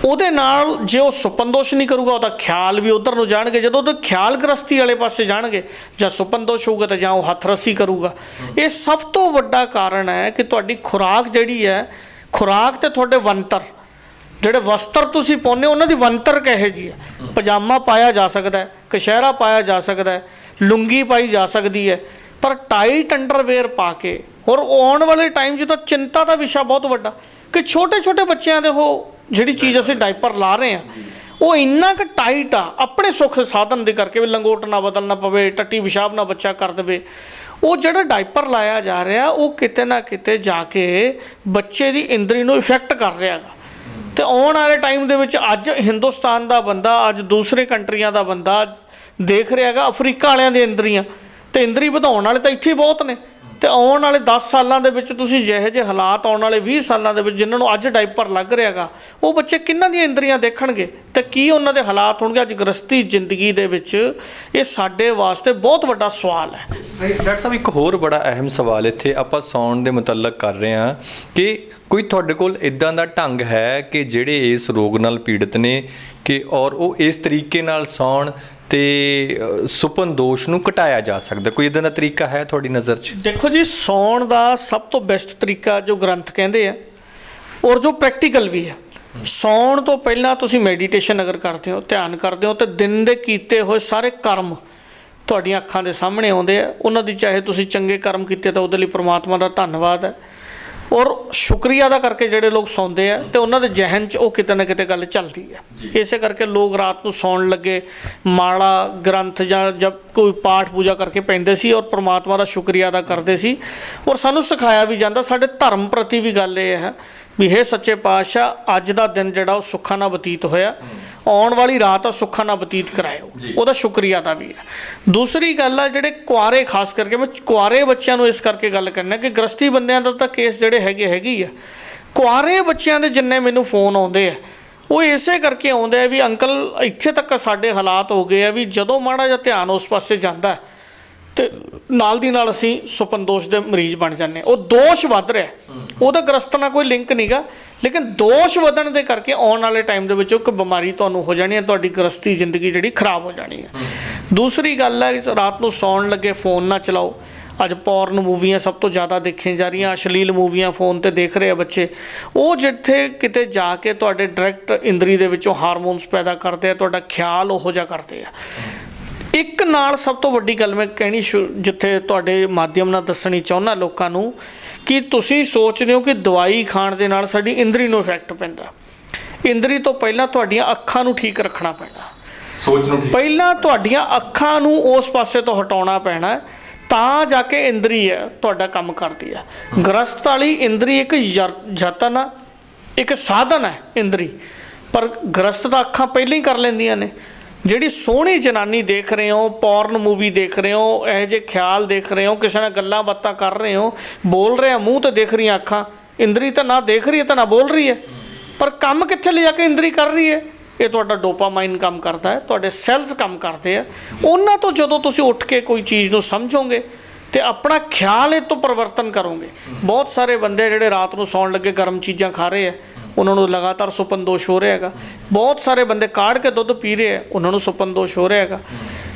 ਉਹਦੇ ਨਾਲ ਜੇ ਉਹ ਸੁਪਨ ਦੋਸ਼ ਨਹੀਂ ਕਰੂਗਾ ਉਹਦਾ ਖਿਆਲ ਵੀ ਉੱਧਰ ਨੂੰ ਜਾਣਗੇ। ਜਦੋਂ ਉਹਦੇ ਖਿਆਲ ਗ੍ਰਸਤੀ ਵਾਲੇ ਪਾਸੇ ਜਾਣਗੇ ਜਾਂ ਸੁਪਨ ਦੋਸ਼ ਹੋਊਗਾ ਤਾਂ ਜਾਂ ਉਹ ਹੱਥ ਰੱਸੀ ਕਰੂਗਾ। ਇਹ ਸਭ ਤੋਂ ਵੱਡਾ ਕਾਰਨ ਹੈ ਕਿ ਤੁਹਾਡੀ ਖੁਰਾਕ ਜਿਹੜੀ ਹੈ, ਖੁਰਾਕ ਤੇ ਤੁਹਾਡੇ ਵੰਤਰ, ਜਿਹੜੇ ਵਸਤਰ ਤੁਸੀਂ ਪਾਉਂਦੇ ਹੋ ਉਹਨਾਂ ਦੀ ਵੰਤਰ ਕਿਹੋ ਜਿਹੀ ਹੈ। ਪਜਾਮਾ ਪਾਇਆ ਜਾ ਸਕਦਾ ਹੈ, ਕਸ਼ਹਿਰਾ ਪਾਇਆ ਜਾ ਸਕਦਾ ਹੈ, ਲੁੰਗੀ ਪਾਈ ਜਾ ਸਕਦੀ ਹੈ, ਪਰ ਟਾਈਟ ਅੰਡਰਵੇਅਰ ਪਾ ਕੇ। ਔਰ ਆਉਣ ਵਾਲੇ ਟਾਈਮ 'ਚ ਤਾਂ ਚਿੰਤਾ ਦਾ ਵਿਸ਼ਾ ਬਹੁਤ ਵੱਡਾ ਕਿ ਛੋਟੇ ਛੋਟੇ ਬੱਚਿਆਂ ਦੇ ਉਹ ਜਿਹੜੀ ਚੀਜ਼ ਅਸੀਂ ਡਾਈਪਰ ਲਾ ਰਹੇ ਹਾਂ ਉਹ ਇੰਨਾ ਕੁ ਟਾਈਟ ਆ ਆਪਣੇ ਸੁੱਖ ਸਾਧਨ ਦੇ ਕਰਕੇ ਵੀ ਲੰਗੋਟ ਨਾ ਬਦਲਣਾ ਪਵੇ, ਟੱਟੀ ਪਿਸ਼ਾਬ ਨਾ ਬੱਚਾ ਕਰ ਦੇਵੇ। ਉਹ ਜਿਹੜਾ ਡਾਈਪਰ ਲਾਇਆ ਜਾ ਰਿਹਾ ਉਹ ਕਿਤੇ ਨਾ ਕਿਤੇ ਜਾ ਕੇ ਬੱਚੇ ਦੀ ਇੰਦਰੀ ਨੂੰ ਇਫੈਕਟ ਕਰ ਰਿਹਾ ਹੈਗਾ। ਅਤੇ ਆਉਣ ਵਾਲੇ ਟਾਈਮ ਦੇ ਵਿੱਚ ਅੱਜ ਹਿੰਦੁਸਤਾਨ ਦਾ ਬੰਦਾ, ਅੱਜ ਦੂਸਰੇ ਕੰਟਰੀਆਂ ਦਾ ਬੰਦਾ ਦੇਖ ਰਿਹਾ ਹੈਗਾ ਅਫਰੀਕਾ ਵਾਲਿਆਂ ਦੀਆਂ ਇੰਦਰੀਆਂ, ਅਤੇ ਇੰਦਰੀ ਵਧਾਉਣ ਵਾਲੇ ਤਾਂ ਇੱਥੇ ਬਹੁਤ ਨੇ। ਅਤੇ ਆਉਣ ਵਾਲੇ 10 ਸਾਲਾਂ ਦੇ ਵਿੱਚ ਤੁਸੀਂ ਜਿਹੇ ਜਿਹੇ ਹਾਲਾਤ, ਆਉਣ ਵਾਲੇ 20 ਸਾਲਾਂ ਦੇ ਵਿੱਚ ਜਿਨ੍ਹਾਂ ਨੂੰ ਅੱਜ ਡਾਈਪਰ ਲੱਗ ਰਿਹਾ ਗਾ, ਉਹ ਬੱਚੇ ਕਿਹਨਾਂ ਦੀਆਂ ਇੰਦਰੀਆਂ ਦੇਖਣਗੇ ਅਤੇ ਕੀ ਉਹਨਾਂ ਦੇ ਹਾਲਾਤ ਹੋਣਗੇ ਅੱਜ ਗ੍ਰਸਤੀ ਜ਼ਿੰਦਗੀ ਦੇ ਵਿੱਚ? ਇਹ ਸਾਡੇ ਵਾਸਤੇ ਬਹੁਤ ਵੱਡਾ ਸਵਾਲ ਹੈ। ਡਾਕਟਰ ਸਾਹਿਬ ਇੱਕ ਹੋਰ ਬੜਾ ਅਹਿਮ ਸਵਾਲ ਇੱਥੇ ਆਪਾਂ ਸੌਣ ਦੇ ਮੁਤਲਕ ਕਰ ਰਹੇ ਹਾਂ ਕਿ ਕੋਈ ਤੁਹਾਡੇ ਕੋਲ ਇੱਦਾਂ ਦਾ ਢੰਗ ਹੈ ਕਿ ਜਿਹੜੇ ਇਸ ਰੋਗ ਨਾਲ ਪੀੜਤ ਨੇ ਕਿ ਔਰ ਉਹ ਇਸ ਤਰੀਕੇ ਨਾਲ ਸੌਣ ਤੇ ਸੁਪਨ ਦੋਸ਼ ਨੂੰ ਘਟਾਇਆ ਜਾ ਸਕਦਾ? ਕੋਈ ਇੱਦਾਂ ਦਾ ਤਰੀਕਾ ਹੈ ਤੁਹਾਡੀ ਨਜ਼ਰ 'ਚ? ਦੇਖੋ ਜੀ, ਸੌਣ ਦਾ ਸਭ ਤੋਂ ਬੈਸਟ ਤਰੀਕਾ ਜੋ ਗ੍ਰੰਥ ਕਹਿੰਦੇ ਆ ਔਰ ਜੋ ਪ੍ਰੈਕਟੀਕਲ ਵੀ ਹੈ, ਸੌਣ ਤੋਂ ਪਹਿਲਾਂ ਤੁਸੀਂ ਮੈਡੀਟੇਸ਼ਨ ਅਗਰ ਕਰਦੇ ਹੋ, ਧਿਆਨ ਕਰਦੇ ਹੋ, ਤਾਂ ਦਿਨ ਦੇ ਕੀਤੇ ਹੋਏ ਸਾਰੇ ਕਰਮ ਤੁਹਾਡੀਆਂ ਅੱਖਾਂ ਦੇ ਸਾਹਮਣੇ ਆਉਂਦੇ ਆ। ਉਹਨਾਂ ਦੀ ਚਾਹੇ ਤੁਸੀਂ ਚੰਗੇ ਕਰਮ ਕੀਤੇ ਤਾਂ ਉਹਦੇ ਲਈ ਪ੍ਰਮਾਤਮਾ ਦਾ ਧੰਨਵਾਦ ਹੈ। ਔਰ ਸ਼ੁਕਰੀਆ ਦਾ ਕਰਕੇ ਜਿਹੜੇ ਲੋਕ ਸੌਂਦੇ ਆ ਅਤੇ ਉਹਨਾਂ ਦੇ ਜ਼ਹਿਨ 'ਚ ਉਹ ਕਿਤੇ ਨਾ ਕਿਤੇ ਗੱਲ ਚੱਲਦੀ ਹੈ। ਇਸੇ ਕਰਕੇ ਲੋਕ ਰਾਤ ਨੂੰ ਸੌਣ ਲੱਗੇ ਮਾਲਾ ਗ੍ਰੰਥ ਜਾਂ ਜਦ ਕੋਈ ਪਾਠ ਪੂਜਾ ਕਰਕੇ ਪੈਂਦੇ ਸੀ ਔਰ ਪ੍ਰਮਾਤਮਾ ਦਾ ਸ਼ੁਕਰੀਆ ਅਦਾ ਕਰਦੇ ਸੀ। ਔਰ ਸਾਨੂੰ ਸਿਖਾਇਆ ਵੀ ਜਾਂਦਾ, ਸਾਡੇ ਧਰਮ ਪ੍ਰਤੀ ਵੀ ਗੱਲ ਇਹ ਹੈ ਵੀ ਹੇ ਸੱਚੇ ਪਾਤਸ਼ਾਹ, ਅੱਜ ਦਾ ਦਿਨ ਜਿਹੜਾ ਉਹ ਸੁੱਖਾਂ ਨਾਲ ਬਤੀਤ ਹੋਇਆ, ਆਉਣ ਵਾਲੀ ਰਾਤ ਆ ਸੁੱਖਾਂ ਨਾਲ ਬਤੀਤ ਕਰਾਇਓ, ਉਹਦਾ ਸ਼ੁਕਰੀਆ ਦਾ ਵੀ ਹੈ। ਦੂਸਰੀ ਗੱਲ ਆ, ਜਿਹੜੇ ਕੁਆਰੇ, ਖਾਸ ਕਰਕੇ ਮੈਂ ਕੁਆਰੇ ਬੱਚਿਆਂ ਨੂੰ ਇਸ ਕਰਕੇ ਗੱਲ ਕਰਨਾ ਕਿ ਗ੍ਰਸਤੀ ਬੰਦਿਆਂ ਦਾ ਤਾਂ ਕੇਸ ਜਿਹੜੇ ਹੈਗੀ ਆ, ਕੁਆਰੇ ਬੱਚਿਆਂ ਦੇ ਜਿੰਨੇ ਮੈਨੂੰ ਫੋਨ ਆਉਂਦੇ ਆ ਉਹ ਇਸੇ ਕਰਕੇ ਆਉਂਦੇ ਆ ਵੀ ਅੰਕਲ ਇੱਥੇ ਤੱਕ ਸਾਡੇ ਹਾਲਾਤ ਹੋ ਗਏ ਆ ਵੀ ਜਦੋਂ ਮਾੜਾ ਜਿਹਾ ਧਿਆਨ ਉਸ ਪਾਸੇ ਜਾਂਦਾ ਅਤੇ ਨਾਲ ਦੀ ਨਾਲ ਅਸੀਂ ਸੁਪਨ ਦੋਸ਼ ਦੇ ਮਰੀਜ਼ ਬਣ ਜਾਂਦੇ। ਉਹ ਦੋਸ਼ ਵੱਧ ਰਿਹਾ, ਉਹਦਾ ਗ੍ਰਸਤ ਨਾਲ ਕੋਈ ਲਿੰਕ ਨਹੀਂ ਗਾ, ਲੇਕਿਨ ਦੋਸ਼ ਵਧਣ ਦੇ ਕਰਕੇ ਆਉਣ ਵਾਲੇ ਟਾਈਮ ਦੇ ਵਿੱਚ ਇੱਕ ਬਿਮਾਰੀ ਤੁਹਾਨੂੰ ਹੋ ਜਾਣੀ ਹੈ, ਤੁਹਾਡੀ ਗ੍ਰਸਤੀ ਜ਼ਿੰਦਗੀ ਜਿਹੜੀ ਖਰਾਬ ਹੋ ਜਾਣੀ ਹੈ। ਦੂਸਰੀ ਗੱਲ ਹੈ, ਰਾਤ ਨੂੰ ਸੌਣ ਲੱਗੇ ਫ਼ੋਨ ਨਾ ਚਲਾਓ। ਅੱਜ ਪੌਰਨ ਮੂਵੀਆਂ ਸਭ ਤੋਂ ਜ਼ਿਆਦਾ ਦੇਖੀਆਂ ਜਾ ਰਹੀਆਂ, ਅਸ਼ਲੀਲ ਮੂਵੀਆਂ ਫ਼ੋਨ 'ਤੇ ਦੇਖ ਰਹੇ ਆ ਬੱਚੇ। ਉਹ ਜਿੱਥੇ ਕਿਤੇ ਜਾ ਕੇ ਤੁਹਾਡੇ ਡਾਇਰੈਕਟ ਇੰਦਰੀ ਦੇ ਵਿੱਚੋਂ ਹਾਰਮੋਨਸ ਪੈਦਾ ਕਰਦੇ ਆ, ਤੁਹਾਡਾ ਖਿਆਲ ਉਹੋ ਜਿਹਾ ਕਰਦੇ ਆ। ਇੱਕ ਨਾਲ ਸਭ ਤੋਂ ਵੱਡੀ ਗੱਲ ਮੈਂ ਕਹਿਣੀ ਜਿੱਥੇ ਤੁਹਾਡੇ ਮਾਧਿਅਮ ਨਾਲ ਦੱਸਣੀ ਚਾਹੁੰਦਾ ਲੋਕਾਂ ਨੂੰ ਕਿ ਤੁਸੀਂ ਸੋਚਦੇ ਹੋ ਕਿ ਦਵਾਈ ਖਾਣ ਦੇ ਨਾਲ ਸਾਡੀ ਇੰਦਰੀ ਨੂੰ ਇਫੈਕਟ ਪੈਂਦਾ। ਇੰਦਰੀ ਤੋਂ ਪਹਿਲਾਂ ਤੁਹਾਡੀਆਂ ਅੱਖਾਂ ਨੂੰ ਠੀਕ ਰੱਖਣਾ ਪੈਣਾ, ਸੋਚ ਨੂੰ ਠੀਕ, ਪਹਿਲਾਂ ਤੁਹਾਡੀਆਂ ਅੱਖਾਂ ਨੂੰ ਉਸ ਪਾਸੇ ਤੋਂ ਹਟਾਉਣਾ ਪੈਣਾ, ਤਾਂ ਜਾ ਕੇ ਇੰਦਰੀ ਹੈ ਤੁਹਾਡਾ ਕੰਮ ਕਰਦੀ ਹੈ। ਗ੍ਰਸਤ ਵਾਲੀ ਇੰਦਰੀ ਇੱਕ ਯਤਨ ਆ, ਇੱਕ ਸਾਧਨ ਹੈ ਇੰਦਰੀ, ਪਰ ਗ੍ਰਸਤ ਤਾਂ ਅੱਖਾਂ ਪਹਿਲਾਂ ਹੀ ਕਰ ਲੈਂਦੀਆਂ ਨੇ। ਜਿਹੜੀ ਸੋਹਣੀ ਜਨਾਨੀ ਦੇਖ ਰਹੇ ਹੋ, ਪੌਰਨ ਮੂਵੀ ਦੇਖ ਰਹੇ ਹੋ, ਇਹੋ ਜਿਹੇ ਖਿਆਲ ਦੇਖ ਰਹੇ ਹੋ, ਕਿਸੇ ਨਾਲ ਗੱਲਾਂ ਬਾਤਾਂ ਕਰ ਰਹੇ ਹੋ, ਬੋਲ ਰਹੇ ਆ, ਮੂੰਹ ਤੇ ਦੇਖ ਰਹੀਆਂ ਅੱਖਾਂ, ਇੰਦਰੀ ਤਾਂ ਨਾ ਦੇਖ ਰਹੀ ਹੈ ਤਾਂ ਨਾ ਬੋਲ ਰਹੀ ਹੈ, ਪਰ ਕੰਮ ਕਿੱਥੇ ਲਿਜਾ ਕੇ ਇੰਦਰੀ ਕਰ ਰਹੀ ਹੈ? ਇਹ ਤੁਹਾਡਾ ਡੋਪਾਮਾਈਨ ਕੰਮ ਕਰਦਾ ਹੈ, ਤੁਹਾਡੇ ਸੈੱਲਸ ਕੰਮ ਕਰਦੇ ਆ। ਉਹਨਾਂ ਤੋਂ ਜਦੋਂ ਤੁਸੀਂ ਉੱਠ ਕੇ ਕੋਈ ਚੀਜ਼ ਨੂੰ ਸਮਝੋਗੇ ਅਤੇ ਆਪਣਾ ਖਿਆਲ ਇਹ ਤੋਂ ਪਰਿਵਰਤਨ ਕਰੋਗੇ। ਬਹੁਤ ਸਾਰੇ ਬੰਦੇ ਜਿਹੜੇ ਰਾਤ ਨੂੰ ਸੌਣ ਲੱਗੇ ਗਰਮ ਚੀਜ਼ਾਂ ਖਾ ਰਹੇ ਆ, ਉਹਨਾਂ ਨੂੰ ਲਗਾਤਾਰ ਸੁਪਨ ਦੋਸ਼ ਹੋ ਰਿਹਾ ਹੈਗਾ। ਬਹੁਤ ਸਾਰੇ ਬੰਦੇ ਕਾੜ ਕੇ ਦੁੱਧ ਪੀ ਰਹੇ ਆ, ਉਹਨਾਂ ਨੂੰ ਸੁਪਨ ਦੋਸ਼ ਹੋ ਰਿਹਾ ਹੈਗਾ।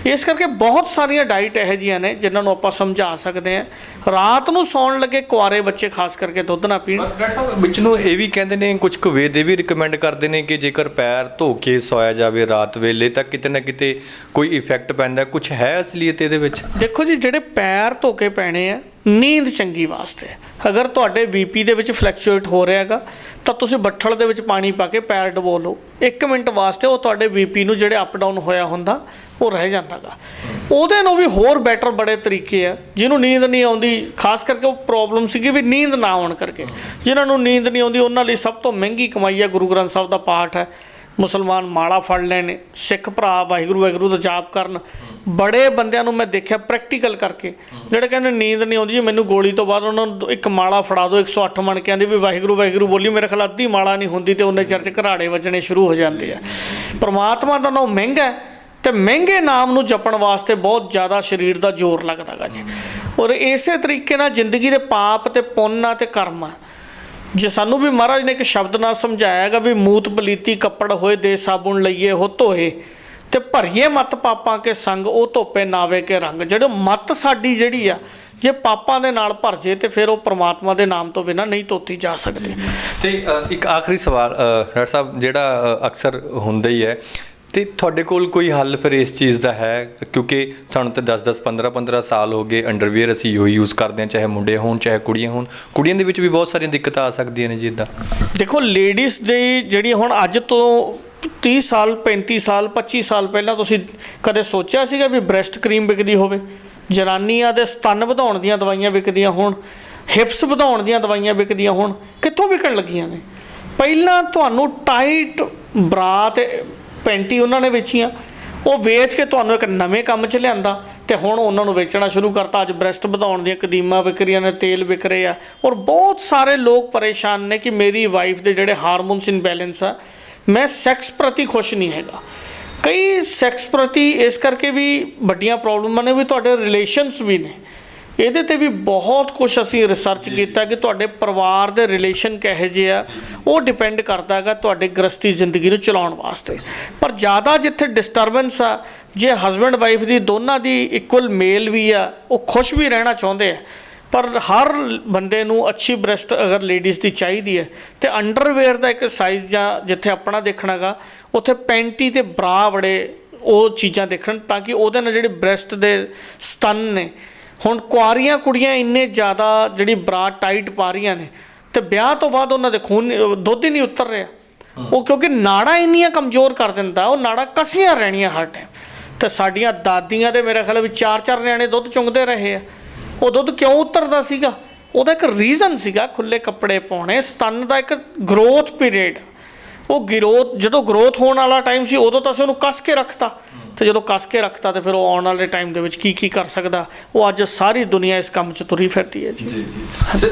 ਇਸ ਕਰਕੇ ਬਹੁਤ ਸਾਰੀਆਂ ਡਾਈਟ ਇਹੋ ਜਿਹੀਆਂ ਨੇ ਜਿਨ੍ਹਾਂ ਨੂੰ ਆਪਾਂ ਸਮਝਾ ਸਕਦੇ ਹਾਂ। ਰਾਤ ਨੂੰ ਸੌਣ ਲੱਗੇ ਕੁਆਰੇ ਬੱਚੇ ਖਾਸ ਕਰਕੇ ਦੁੱਧ ਨਾ ਪੀਣ। ਡਾਕਟਰ ਸਾਹਿਬ ਵਿੱਚ ਨੂੰ ਇਹ ਵੀ ਕਹਿੰਦੇ ਨੇ, ਕੁਝ ਕੁ ਵੇਦ ਇਹ ਵੀ ਰਿਕਮੈਂਡ ਕਰਦੇ ਨੇ ਕਿ ਜੇਕਰ ਪੈਰ ਧੋ ਕੇ ਸੋਇਆ ਜਾਵੇ ਰਾਤ ਵੇਲੇ ਤਾਂ ਕਿਤੇ ਨਾ ਕਿਤੇ ਕੋਈ ਇਫੈਕਟ ਪੈਂਦਾ। ਕੁਝ ਹੈ ਅਸਲੀਅਤ ਇਹਦੇ ਵਿੱਚ? ਦੇਖੋ ਜੀ, ਜਿਹੜੇ ਪੈਰ ਧੋ ਕੇ ਪੈਣੇ ਆ ਨੀਂਦ ਚੰਗੀ ਵਾਸਤੇ। ਅਗਰ ਤੁਹਾਡੇ ਬੀਪੀ ਦੇ ਵਿੱਚ ਫਲੈਕਚੁਏਟ ਹੋ ਰਿਹਾ ਹੈਗਾ ਤਾਂ ਤੁਸੀਂ ਬੱਠਲ ਦੇ ਵਿੱਚ ਪਾਣੀ ਪਾ ਕੇ ਪੈਰ ਡਬੋ ਲਓ 1 ਮਿੰਟ ਵਾਸਤੇ, ਉਹ ਤੁਹਾਡੇ ਬੀਪੀ ਨੂੰ ਜਿਹੜੇ ਅਪ ਡਾਊਨ ਹੋਇਆ ਹੁੰਦਾ ਉਹ ਰਹਿ ਜਾਂਦਾ ਗਾ। ਉਹਦੇ ਨੂੰ ਵੀ ਹੋਰ ਬੈਟਰ ਬੜੇ ਤਰੀਕੇ ਆ। ਜਿਹਨੂੰ ਨੀਂਦ ਨਹੀਂ ਆਉਂਦੀ, ਖਾਸ ਕਰਕੇ ਉਹ ਪ੍ਰੋਬਲਮ ਸੀਗੀ ਵੀ ਨੀਂਦ ਨਾ ਆਉਣ ਕਰਕੇ, ਜਿਨ੍ਹਾਂ ਨੂੰ ਨੀਂਦ ਨਹੀਂ ਆਉਂਦੀ ਉਹਨਾਂ ਲਈ ਸਭ ਤੋਂ ਮਹਿੰਗੀ ਕਮਾਈ ਹੈ ਗੁਰੂ ਗ੍ਰੰਥ ਸਾਹਿਬ ਦਾ ਪਾਠ ਹੈ। ਮੁਸਲਮਾਨ ਮਾਲਾ ਫੜ ਲੈਣ, ਸਿੱਖ ਭਰਾ ਵਾਹਿਗੁਰੂ ਵਾਹਿਗੁਰੂ ਦਾ ਜਾਪ ਕਰਨ। ਬੜੇ ਬੰਦਿਆਂ ਨੂੰ ਮੈਂ ਦੇਖਿਆ ਪ੍ਰੈਕਟੀਕਲ ਕਰਕੇ, ਜਿਹੜੇ ਕਹਿੰਦੇ ਨੀਂਦ ਨਹੀਂ ਆਉਂਦੀ ਜੀ ਮੈਨੂੰ, ਗੋਲੀ ਤੋਂ ਬਾਅਦ ਉਹਨਾਂ ਨੂੰ ਇੱਕ ਮਾਲਾ ਫੜਾ ਦਿਓ 108 ਮਣਕਿਆਂ ਦੀ, ਵੀ ਵਾਹਿਗੁਰੂ ਵਾਹਿਗੁਰੂ ਬੋਲੀ, ਮੇਰੇ ਖਿਆਲ ਅੱਧੀ ਮਾਲਾ ਨਹੀਂ ਹੁੰਦੀ ਤੇ ਉਹਨੇ ਚਰਚ ਘਰਾੜੇ ਵੱਜਣੇ ਸ਼ੁਰੂ ਹੋ ਜਾਂਦੇ ਆ। ਪਰਮਾਤਮਾ ਦਾ ਨਾਮ ਮਹਿੰਗਾ ਹੈ ਤੇ ਮਹਿੰਗੇ ਨਾਮ ਨੂੰ ਜਪਣ ਵਾਸਤੇ ਬਹੁਤ ਜ਼ਿਆਦਾ ਸਰੀਰ ਦਾ ਜ਼ੋਰ ਲੱਗਦਾ ਗਾ ਜੀ। ਔਰ ਇਸੇ ਤਰੀਕੇ ਨਾਲ ਜ਼ਿੰਦਗੀ ਦੇ ਪਾਪ ਤੇ ਪੁੰਨ ਆ ਤੇ ਕਰਮ ਆ। ਜੇ ਸਾਨੂੰ ਵੀ ਮਹਾਰਾਜ ਨੇ ਇੱਕ ਸ਼ਬਦ ਨਾਲ ਸਮਝਾਇਆ ਹੈਗਾ ਵੀ ਮੂਤ ਪਲੀਤੀ ਕੱਪੜ ਹੋਏ ਦੇ ਸਾਬੁਣ ਲਈਏ ਹੋ ਧੋਏ ਤੇ ਭਰੀਏ ਮੱਤ ਪਾਪਾਂ ਕੇ ਸੰਗ ਉਹ ਧੋਪੇ ਨਾਵੇ ਕੇ ਰੰਗ। ਜਿਹੜੇ ਮੱਤ ਸਾਡੀ ਜਿਹੜੀ ਆ ਜੇ ਪਾਪਾਂ ਦੇ ਨਾਲ ਭਰ ਜੇ ਤੇ ਫਿਰ ਉਹ ਪ੍ਰਮਾਤਮਾ ਦੇ ਨਾਮ ਤੋਂ ਬਿਨਾਂ ਨਹੀਂ ਧੋਤੀ ਜਾ ਸਕਦੀ। ਤੇ ਇੱਕ ਆਖਰੀ ਸਵਾਲ ਡਾਕਟਰ ਸਾਹਿਬ, ਜਿਹੜਾ ਅਕਸਰ ਹੁੰਦਾ ਹੀ ਹੈ, ਤੇ ਤੁਹਾਡੇ ਕੋਲ ਕੋਈ ਹੱਲ ਫਿਰ ਇਸ ਚੀਜ਼ ਦਾ ਹੈ? ਕਿਉਂਕਿ ਸਾਨੂੰ ਤਾਂ 10-10 15-15 ਸਾਲ ਹੋ ਗਏ ਅੰਡਰਵੀਅਰ ਅਸੀਂ ਉਹੀ ਯੂਜ਼ ਕਰਦੇ ਹਾਂ, ਚਾਹੇ ਮੁੰਡੇ ਹੋਣ ਚਾਹੇ ਕੁੜੀਆਂ ਹੋਣ। ਕੁੜੀਆਂ ਦੇ ਵਿੱਚ ਵੀ ਬਹੁਤ ਸਾਰੀਆਂ ਦਿੱਕਤਾਂ ਆ ਸਕਦੀਆਂ ਨੇ ਜੀ ਇੱਦਾਂ। ਦੇਖੋ ਲੇਡੀਜ਼ ਦੀ ਜਿਹੜੀ ਹੁਣ ਅੱਜ ਤੋਂ 30 ਸਾਲ 35 ਸਾਲ 25 ਸਾਲ ਪਹਿਲਾਂ ਤੁਸੀਂ ਕਦੇ ਸੋਚਿਆ ਸੀਗਾ ਵੀ ਬ੍ਰੈਸਟ ਕਰੀਮ ਵਿਕਦੀ ਹੋਵੇ? ਜਨਾਨੀਆਂ ਦੇ ਸਤਨ ਵਧਾਉਣ ਦੀਆਂ ਦਵਾਈਆਂ ਵਿਕਦੀਆਂ ਹੋਣ, ਹਿਪਸ ਵਧਾਉਣ ਦੀਆਂ ਦਵਾਈਆਂ ਵਿਕਦੀਆਂ ਹੋਣ, ਕਿੱਥੋਂ ਵਿਕਣ ਲੱਗੀਆਂ ਨੇ? ਪਹਿਲਾਂ ਤੁਹਾਨੂੰ ਟਾਈਟ ਬਰਾ ਤੇ ਪੈਂਟੀ ਉਹਨਾਂ ਨੇ ਵੇਚੀਆਂ, ਉਹ ਵੇਚ ਕੇ ਤੁਹਾਨੂੰ ਇੱਕ ਨਵੇਂ ਕੰਮ 'ਚ ਲਿਆਂਦਾ ਤੇ ਹੁਣ ਉਹਨਾਂ ਨੂੰ ਵੇਚਣਾ ਸ਼ੁਰੂ ਕਰਤਾ। ਅੱਜ ਬ੍ਰੈਸਟ ਵਧਾਉਣ ਦੀਆਂ ਕਦੀਮਾਂ ਵਿਕ ਰਹੀਆਂ ਨੇ, ਤੇਲ ਵਿਕ ਰਹੇ ਆ। ਔਰ ਬਹੁਤ ਸਾਰੇ ਲੋਕ ਪਰੇਸ਼ਾਨ ਨੇ ਕਿ ਮੇਰੀ ਵਾਈਫ ਦੇ ਜਿਹੜੇ ਹਾਰਮੋਨਸ ਇਨਬੈਲੈਂਸ ਆ, ਮੈਂ ਸੈਕਸ ਪ੍ਰਤੀ ਖੁਸ਼ ਨਹੀਂ ਹੈਗਾ। ਕਈ ਸੈਕਸ ਪ੍ਰਤੀ ਇਸ ਕਰਕੇ ਵੀ ਵੱਡੀਆਂ ਪ੍ਰੋਬਲਮਾਂ ਨੇ ਵੀ ਤੁਹਾਡੇ ਰਿਲੇਸ਼ਨਸ ਵੀ ਨੇ। ਇਹਦੇ 'ਤੇ ਵੀ ਬਹੁਤ ਕੁਛ ਅਸੀਂ ਰਿਸਰਚ ਕੀਤਾ ਕਿ ਤੁਹਾਡੇ ਪਰਿਵਾਰ ਦੇ ਰਿਲੇਸ਼ਨ ਕਿਹੋ ਜਿਹੇ ਆ, ਉਹ ਡਿਪੈਂਡ ਕਰਦਾ ਹੈਗਾ ਤੁਹਾਡੇ ਗ੍ਰਸਤੀ ਜ਼ਿੰਦਗੀ ਨੂੰ ਚਲਾਉਣ ਵਾਸਤੇ। ਪਰ ਜ਼ਿਆਦਾ ਜਿੱਥੇ ਡਿਸਟਰਬੈਂਸ ਆ, ਜੇ ਹਸਬੈਂਡ ਵਾਈਫ ਦੀ ਦੋਨਾਂ ਦੀ ਇਕੁਅਲ ਮੇਲ ਵੀ ਆ, ਉਹ ਖੁਸ਼ ਵੀ ਰਹਿਣਾ ਚਾਹੁੰਦੇ ਆ, ਪਰ ਹਰ ਬੰਦੇ ਨੂੰ ਅੱਛੀ ਬ੍ਰੈਸਟ ਅਗਰ ਲੇਡੀਜ਼ ਦੀ ਚਾਹੀਦੀ ਹੈ ਤੇ ਅੰਡਰਵੇਅਰ ਦਾ ਇੱਕ ਸਾਈਜ਼ ਜਾਂ ਜਿੱਥੇ ਆਪਣਾ ਦੇਖਣਾ ਗਾ ਉੱਥੇ ਪੈਂਟੀ ਤੇ ਬਰਾ ਬੜੇ ਉਹ ਚੀਜ਼ਾਂ ਦੇਖਣ, ਤਾਂ ਕਿ ਉਹਦੇ ਨਾਲ ਜਿਹੜੇ ਬ੍ਰੈਸਟ ਦੇ ਸਤਨ ਨੇ। ਹੁਣ ਕੁਆਰੀਆਂ ਕੁੜੀਆਂ ਇੰਨੇ ਜ਼ਿਆਦਾ ਜਿਹੜੀ ਬਰਾ ਟਾਈਟ ਪਾ ਰਹੀਆਂ ਨੇ ਤੇ ਵਿਆਹ ਤੋਂ ਬਾਅਦ ਉਹਨਾਂ ਦੇ ਖੂਨ ਦੁੱਧ ਹੀ ਨਹੀਂ ਉਤਰ ਰਿਹਾ। ਉਹ ਕਿਉਂਕਿ ਨਾੜਾਂ ਇੰਨੀਆਂ ਕਮਜ਼ੋਰ ਕਰ ਦਿੰਦਾ, ਉਹ ਨਾੜਾਂ ਕਸੀਆਂ ਰਹਿਣੀਆਂ ਹਰ ਟਾਈਮ। ਤੇ ਸਾਡੀਆਂ ਦਾਦੀਆਂ ਦੇ ਮੇਰੇ ਖਿਆਲ ਵੀ 4-4 ਨਿਆਣੇ ਦੁੱਧ ਚੁੰਗਦੇ ਰਹੇ ਆ। ਉਹ ਦੁੱਧ ਕਿਉਂ ਉਤਰਦਾ ਸੀਗਾ? ਉਹਦਾ ਇੱਕ ਰੀਜ਼ਨ ਸੀਗਾ ਖੁੱਲ੍ਹੇ ਕੱਪੜੇ ਪਾਉਣੇ, ਸਤਨ ਦਾ ਇੱਕ ਗਰੋਥ ਪੀਰੀਅਡ। ਉਹ ਜਦੋਂ ਗਰੋਥ ਹੋਣ ਵਾਲਾ ਟਾਈਮ ਸੀ ਉਦੋਂ ਤਾਂ ਅਸੀਂ ਉਹਨੂੰ ਕੱਸ ਕੇ ਰੱਖਤਾ, ਤੇ ਜਦੋਂ ਕੱਸ ਕੇ ਰੱਖਤਾ ਤੇ ਫਿਰ ਉਹ ਆਉਣ ਵਾਲੇ ਟਾਈਮ ਦੇ ਵਿੱਚ ਕੀ ਕਰ ਸਕਦਾ? ਉਹ ਅੱਜ ਸਾਰੀ ਦੁਨੀਆ ਇਸ ਕੰਮ 'ਚ ਤੁਰੀ ਫਿਰਦੀ ਹੈ ਜੀ।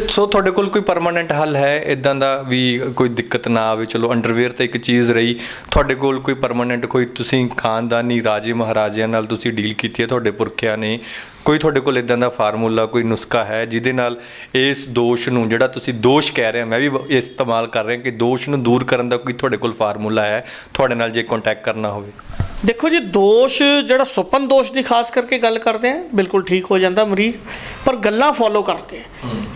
ਸੋ ਤੁਹਾਡੇ ਕੋਲ ਕੋਈ ਪਰਮਾਨੈਂਟ ਹੱਲ ਹੈ ਇੱਦਾਂ ਦਾ ਵੀ ਕੋਈ ਦਿੱਕਤ ਨਾ ਆਵੇ? ਚਲੋ ਅੰਡਰਵੇਅਰ ਤਾਂ ਇੱਕ ਚੀਜ਼ ਰਹੀ, ਤੁਹਾਡੇ ਕੋਲ ਕੋਈ ਪਰਮਾਨੈਂਟ, ਕੋਈ ਤੁਸੀਂ ਖਾਨਦਾਨੀ ਰਾਜੇ ਮਹਾਰਾਜਿਆਂ ਨਾਲ ਤੁਸੀਂ ਡੀਲ ਕੀਤੀ ਹੈ, ਤੁਹਾਡੇ ਪੁਰਖਿਆਂ ਨੇ, ਕੋਈ ਤੁਹਾਡੇ ਕੋਲ ਇੱਦਾਂ ਦਾ ਫਾਰਮੂਲਾ, ਕੋਈ ਨੁਸਖਾ ਹੈ ਜਿਹਦੇ ਨਾਲ ਇਸ ਦੋਸ਼ ਨੂੰ, ਜਿਹੜਾ ਤੁਸੀਂ ਦੋਸ਼ ਕਹਿ ਰਹੇ ਹੋ, ਮੈਂ ਵੀ ਇਸਤੇਮਾਲ ਕਰ ਰਿਹਾ ਕਿ ਦੋਸ਼ ਨੂੰ ਦੂਰ ਕਰਨ ਦਾ ਕੋਈ ਤੁਹਾਡੇ ਕੋਲ ਫਾਰਮੂਲਾ ਹੈ ਤੁਹਾਡੇ ਨਾਲ ਜੇ ਕੰਟੈਕਟ ਕਰਨਾ ਹੋਵੇ? ਦੇਖੋ ਜੀ, ਦੋਸ਼ ਜਿਹੜਾ ਸੁਪਨ ਦੋਸ਼ ਦੀ ਖਾਸ ਕਰਕੇ ਗੱਲ ਕਰਦੇ ਆ, ਬਿਲਕੁਲ ਠੀਕ ਹੋ ਜਾਂਦਾ ਮਰੀਜ਼, ਪਰ ਗੱਲਾਂ ਫੋਲੋ ਕਰਕੇ।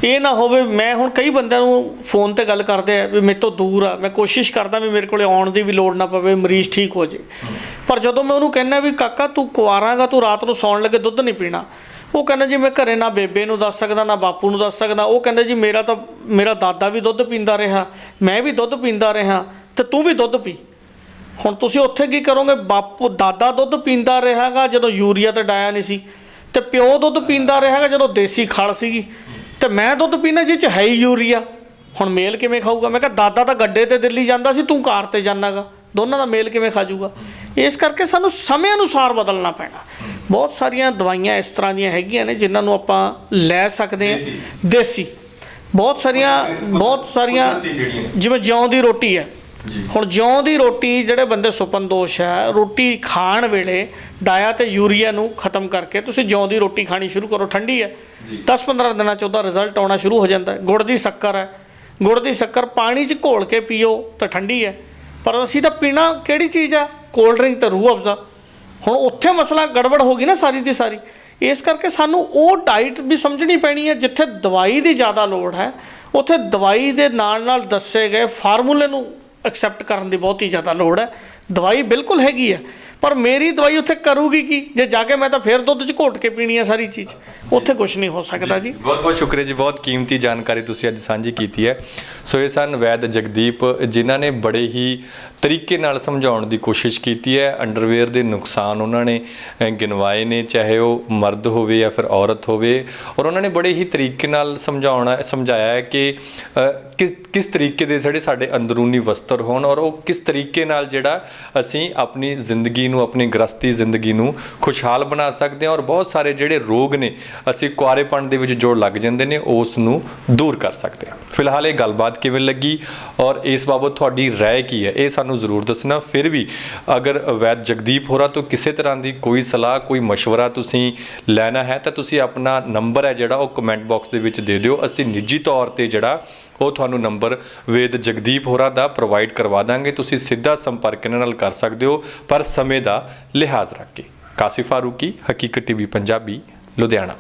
ਇਹ ਨਾ ਹੋਵੇ, ਮੈਂ ਹੁਣ ਕਈ ਬੰਦਿਆਂ ਨੂੰ ਫੋਨ ਤੇ ਗੱਲ ਕਰਦੇ ਆ ਵੀ ਮੇਰੇ ਤੋਂ ਦੂਰ ਆ, ਮੈਂ ਕੋਸ਼ਿਸ਼ ਕਰਦਾ ਵੀ ਮੇਰੇ ਕੋਲ ਆਉਣ ਦੀ ਵੀ ਲੋੜ ਨਾ ਪਵੇ, ਮਰੀਜ਼ ਠੀਕ ਹੋ ਜੇ। ਪਰ ਜਦੋਂ ਮੈਂ ਉਹਨੂੰ ਕਹਿੰਦਾ ਵੀ ਕਾਕਾ ਤੂੰ ਕੁਆਰਾਂਗਾ, ਤੂੰ ਰਾਤ ਨੂੰ ਸੌਣ ਲੱਗੇ ਦੁੱਧ ਨਹੀਂ ਪੀਣਾ, ਉਹ ਕਹਿੰਦਾ ਜੀ ਮੈਂ ਘਰੇ ਨਾ ਬੇਬੇ ਨੂੰ ਦੱਸ ਸਕਦਾ ਨਾ ਬਾਪੂ ਨੂੰ ਦੱਸ ਸਕਦਾ। ਉਹ ਕਹਿੰਦਾ ਜੀ ਮੇਰਾ ਦਾਦਾ ਵੀ ਦੁੱਧ ਪੀਂਦਾ ਰਿਹਾ, ਮੈਂ ਵੀ ਦੁੱਧ ਪੀਂਦਾ ਰਿਹਾ, ਤੇ ਤੂੰ ਵੀ ਦੁੱਧ ਪੀ। ਹੁਣ ਤੁਸੀਂ ਉੱਥੇ ਕੀ ਕਰੋਗੇ? ਦਾਦਾ ਦੁੱਧ ਪੀਂਦਾ ਰਿਹਾਗਾ ਜਦੋਂ ਯੂਰੀਆ ਤੇ ਡਾਇਆ ਨਹੀਂ ਸੀ, ਤੇ ਪਿਓ ਦੁੱਧ ਪੀਂਦਾ ਰਿਹਾਗਾ ਜਦੋਂ ਦੇਸੀ ਖਲ ਸੀਗੀ, ਤੇ ਮੈਂ ਦੁੱਧ ਪੀਣਾ ਜਿਹ 'ਚ ਹੈ ਹੀ ਯੂਰੀਆ। ਹੁਣ ਮੇਲ ਕਿਵੇਂ ਖਾਊਗਾ? ਮੈਂ ਕਿਹਾ ਦਾਦਾ ਤਾਂ ਗੱਡੇ ਤੇ ਦਿੱਲੀ ਜਾਂਦਾ ਸੀ, ਤੂੰ ਕਾਰ ਤੇ ਜਾਨਾਗਾ, ਦੋਨਾਂ ਦਾ ਮੇਲ ਕਿਵੇਂ ਖਾ ਜੂਗਾ? ਇਸ ਕਰਕੇ ਸਾਨੂੰ ਸਮੇਂ ਅਨੁਸਾਰ ਬਦਲਣਾ ਪੈਣਾ। ਬਹੁਤ ਸਾਰੀਆਂ ਦਵਾਈਆਂ ਇਸ ਤਰ੍ਹਾਂ ਦੀਆਂ ਹੈਗੀਆਂ ਨੇ ਜਿਨ੍ਹਾਂ ਨੂੰ ਆਪਾਂ ਲੈ ਸਕਦੇ ਹਾਂ, ਦੇਸੀ। ਬਹੁਤ ਸਾਰੀਆਂ ਜਿਵੇਂ ਜੌਂ ਦੀ ਰੋਟੀ ਹੈ। ਹੁਣ ਜੌਂ ਦੀ ਰੋਟੀ, ਜਿਹੜੇ ਬੰਦੇ ਸੁਪਨ ਦੋਸ਼ ਹੈ, ਰੋਟੀ ਖਾਣ ਵੇਲੇ ਡਾਇਆ ਤੇ ਯੂਰੀਆ ਨੂੰ ਖਤਮ ਕਰਕੇ ਤੁਸੀਂ ਜੌਂ ਦੀ ਰੋਟੀ ਖਾਣੀ ਸ਼ੁਰੂ ਕਰੋ। ਠੰਡੀ ਹੈ, 10-15 ਦਿਨਾਂ 'ਚ ਉਹਦਾ ਰਿਜ਼ਲਟ ਆਉਣਾ ਸ਼ੁਰੂ ਹੋ ਜਾਂਦਾ। ਗੁੜ ਦੀ ਸ਼ੱਕਰ ਹੈ, ਗੁੜ ਦੀ ਸ਼ੱਕਰ ਪਾਣੀ 'ਚ ਘੋਲ ਕੇ ਪੀਓ ਤਾਂ ਠੰਡੀ ਹੈ, ਪਰ ਅਸੀਂ ਤਾਂ ਪੀਣਾ ਕਿਹੜੀ ਚੀਜ਼ ਆ? ਕੋਲਡ ਡਰਿੰਕ ਤੇ ਰੂਹ ਅਫਜ਼ਾ। ਹੁਣ ਉੱਥੇ ਮਸਲਾ ਗੜਬੜ ਹੋ ਗਈ ਨਾ ਸਾਰੀ ਦੀ ਸਾਰੀ। ਇਸ ਕਰਕੇ ਸਾਨੂੰ ਉਹ ਡਾਈਟ ਵੀ ਸਮਝਣੀ ਪੈਣੀ ਹੈ। ਜਿੱਥੇ ਦਵਾਈ ਦੀ ਜ਼ਿਆਦਾ ਲੋੜ ਹੈ ਉੱਥੇ ਦਵਾਈ ਦੇ ਨਾਲ ਦੱਸੇ ਗਏ ਫਾਰਮੂਲੇ ਨੂੰ ਐਕਸੈਪਟ ਕਰਨ ਦੀ ਬਹੁਤ ਹੀ ਜ਼ਿਆਦਾ ਲੋੜ ਹੈ। ਦਵਾਈ ਬਿਲਕੁਲ ਹੈਗੀ ਹੈ, ਪਰ ਮੇਰੀ ਦਵਾਈ ਉੱਥੇ ਕਰੂਗੀ ਕੀ ਜੇ ਜਾ ਕੇ ਮੈਂ ਤਾਂ ਫਿਰ ਦੁੱਧ 'ਚ ਘੋਟ ਕੇ ਪੀਣੀ ਹੈ ਸਾਰੀ ਚੀਜ਼। ਉੱਥੇ ਕੁਝ ਨਹੀਂ ਹੋ ਸਕਦਾ ਜੀ। ਬਹੁਤ ਬਹੁਤ ਸ਼ੁਕਰੀਆ ਜੀ, ਬਹੁਤ ਕੀਮਤੀ ਜਾਣਕਾਰੀ ਤੁਸੀਂ ਅੱਜ ਸਾਂਝੀ ਕੀਤੀ ਹੈ। ਸੋ ਇਹ ਸਨ ਵੈਦ ਜਗਦੀਪ, ਜਿਨ੍ਹਾਂ ਨੇ ਬੜੇ ਹੀ ਤਰੀਕੇ ਨਾਲ ਸਮਝਾਉਣ ਦੀ ਕੋਸ਼ਿਸ਼ ਕੀਤੀ ਹੈ। ਅੰਡਰਵੇਅਰ ਦੇ ਨੁਕਸਾਨ ਉਹਨਾਂ ਨੇ ਗਿਣਵਾਏ ਨੇ, ਚਾਹੇ ਉਹ ਮਰਦ ਹੋਵੇ ਜਾਂ ਫਿਰ ਔਰਤ ਹੋਵੇ, ਔਰ ਉਹਨਾਂ ਨੇ ਬੜੇ ਹੀ ਤਰੀਕੇ ਨਾਲ ਸਮਝਾਇਆ ਹੈ ਕਿ ਕਿਸ ਤਰੀਕੇ ਦੇ ਜਿਹੜੇ ਸਾਡੇ ਅੰਦਰੂਨੀ ਵਸਤਰ ਹੋਣ, ਔਰ ਉਹ ਕਿਸ ਤਰੀਕੇ ਨਾਲ ਜਿਹੜਾ ਅਸੀਂ ਆਪਣੀ ਜ਼ਿੰਦਗੀ ਨੂੰ, ਆਪਣੀ ਗ੍ਰਸਤੀ ਜ਼ਿੰਦਗੀ ਨੂੰ ਖੁਸ਼ਹਾਲ ਬਣਾ ਸਕਦੇ ਹਾਂ, ਔਰ ਬਹੁਤ ਸਾਰੇ ਜਿਹੜੇ ਰੋਗ ਨੇ ਅਸੀਂ ਕੁਆਰੇਪਣ ਦੇ ਵਿੱਚ ਜੋ ਲੱਗ ਜਾਂਦੇ ਨੇ ਉਸ ਨੂੰ ਦੂਰ ਕਰ ਸਕਦੇ ਹਾਂ। ਫਿਲਹਾਲ ਇਹ ਗੱਲਬਾਤ ਕਿਵੇਂ ਲੱਗੀ ਔਰ ਇਸ ਬਾਬਤ ਤੁਹਾਡੀ ਰਾਏ ਕੀ ਹੈ, ਇਹ ਸਾਨੂੰ ਜ਼ਰੂਰ ਦੱਸਣਾ। ਫਿਰ ਵੀ ਅਗਰ ਵੈਦ ਜਗਦੀਪ ਹੋਰਾਂ ਤੋਂ ਕਿਸੇ ਤਰ੍ਹਾਂ ਦੀ ਕੋਈ ਸਲਾਹ, ਕੋਈ ਮਸ਼ਵਰਾ ਤੁਸੀਂ ਲੈਣਾ ਹੈ ਤਾਂ ਤੁਸੀਂ ਆਪਣਾ ਨੰਬਰ ਹੈ ਜਿਹੜਾ ਉਹ ਕਮੈਂਟ ਬਾਕਸ ਦੇ ਵਿੱਚ ਦੇ ਦਿਓ। ਅਸੀਂ ਨਿੱਜੀ ਤੌਰ 'ਤੇ ਜਿਹੜਾ ਉਹ ਤੁਹਾਨੂੰ ਨੰਬਰ ਵੈਦ ਜਗਦੀਪ ਹੋਰਾਂ ਦਾ ਪ੍ਰੋਵਾਈਡ ਕਰਵਾ ਦਾਂਗੇ। ਤੁਸੀਂ ਸਿੱਧਾ ਸੰਪਰਕ ਇਹਨਾਂ ਨਾਲ ਕਰ ਸਕਦੇ ਹੋ, ਪਰ ਸਮੇਂ ਦਾ ਲਿਹਾਜ਼ ਰੱਖ ਕੇ। ਕਾਸਿਫ ਫਾਰੂਕੀ, ਹਕੀਕਤ ਟੀਵੀ ਪੰਜਾਬੀ, ਲੁਧਿਆਣਾ।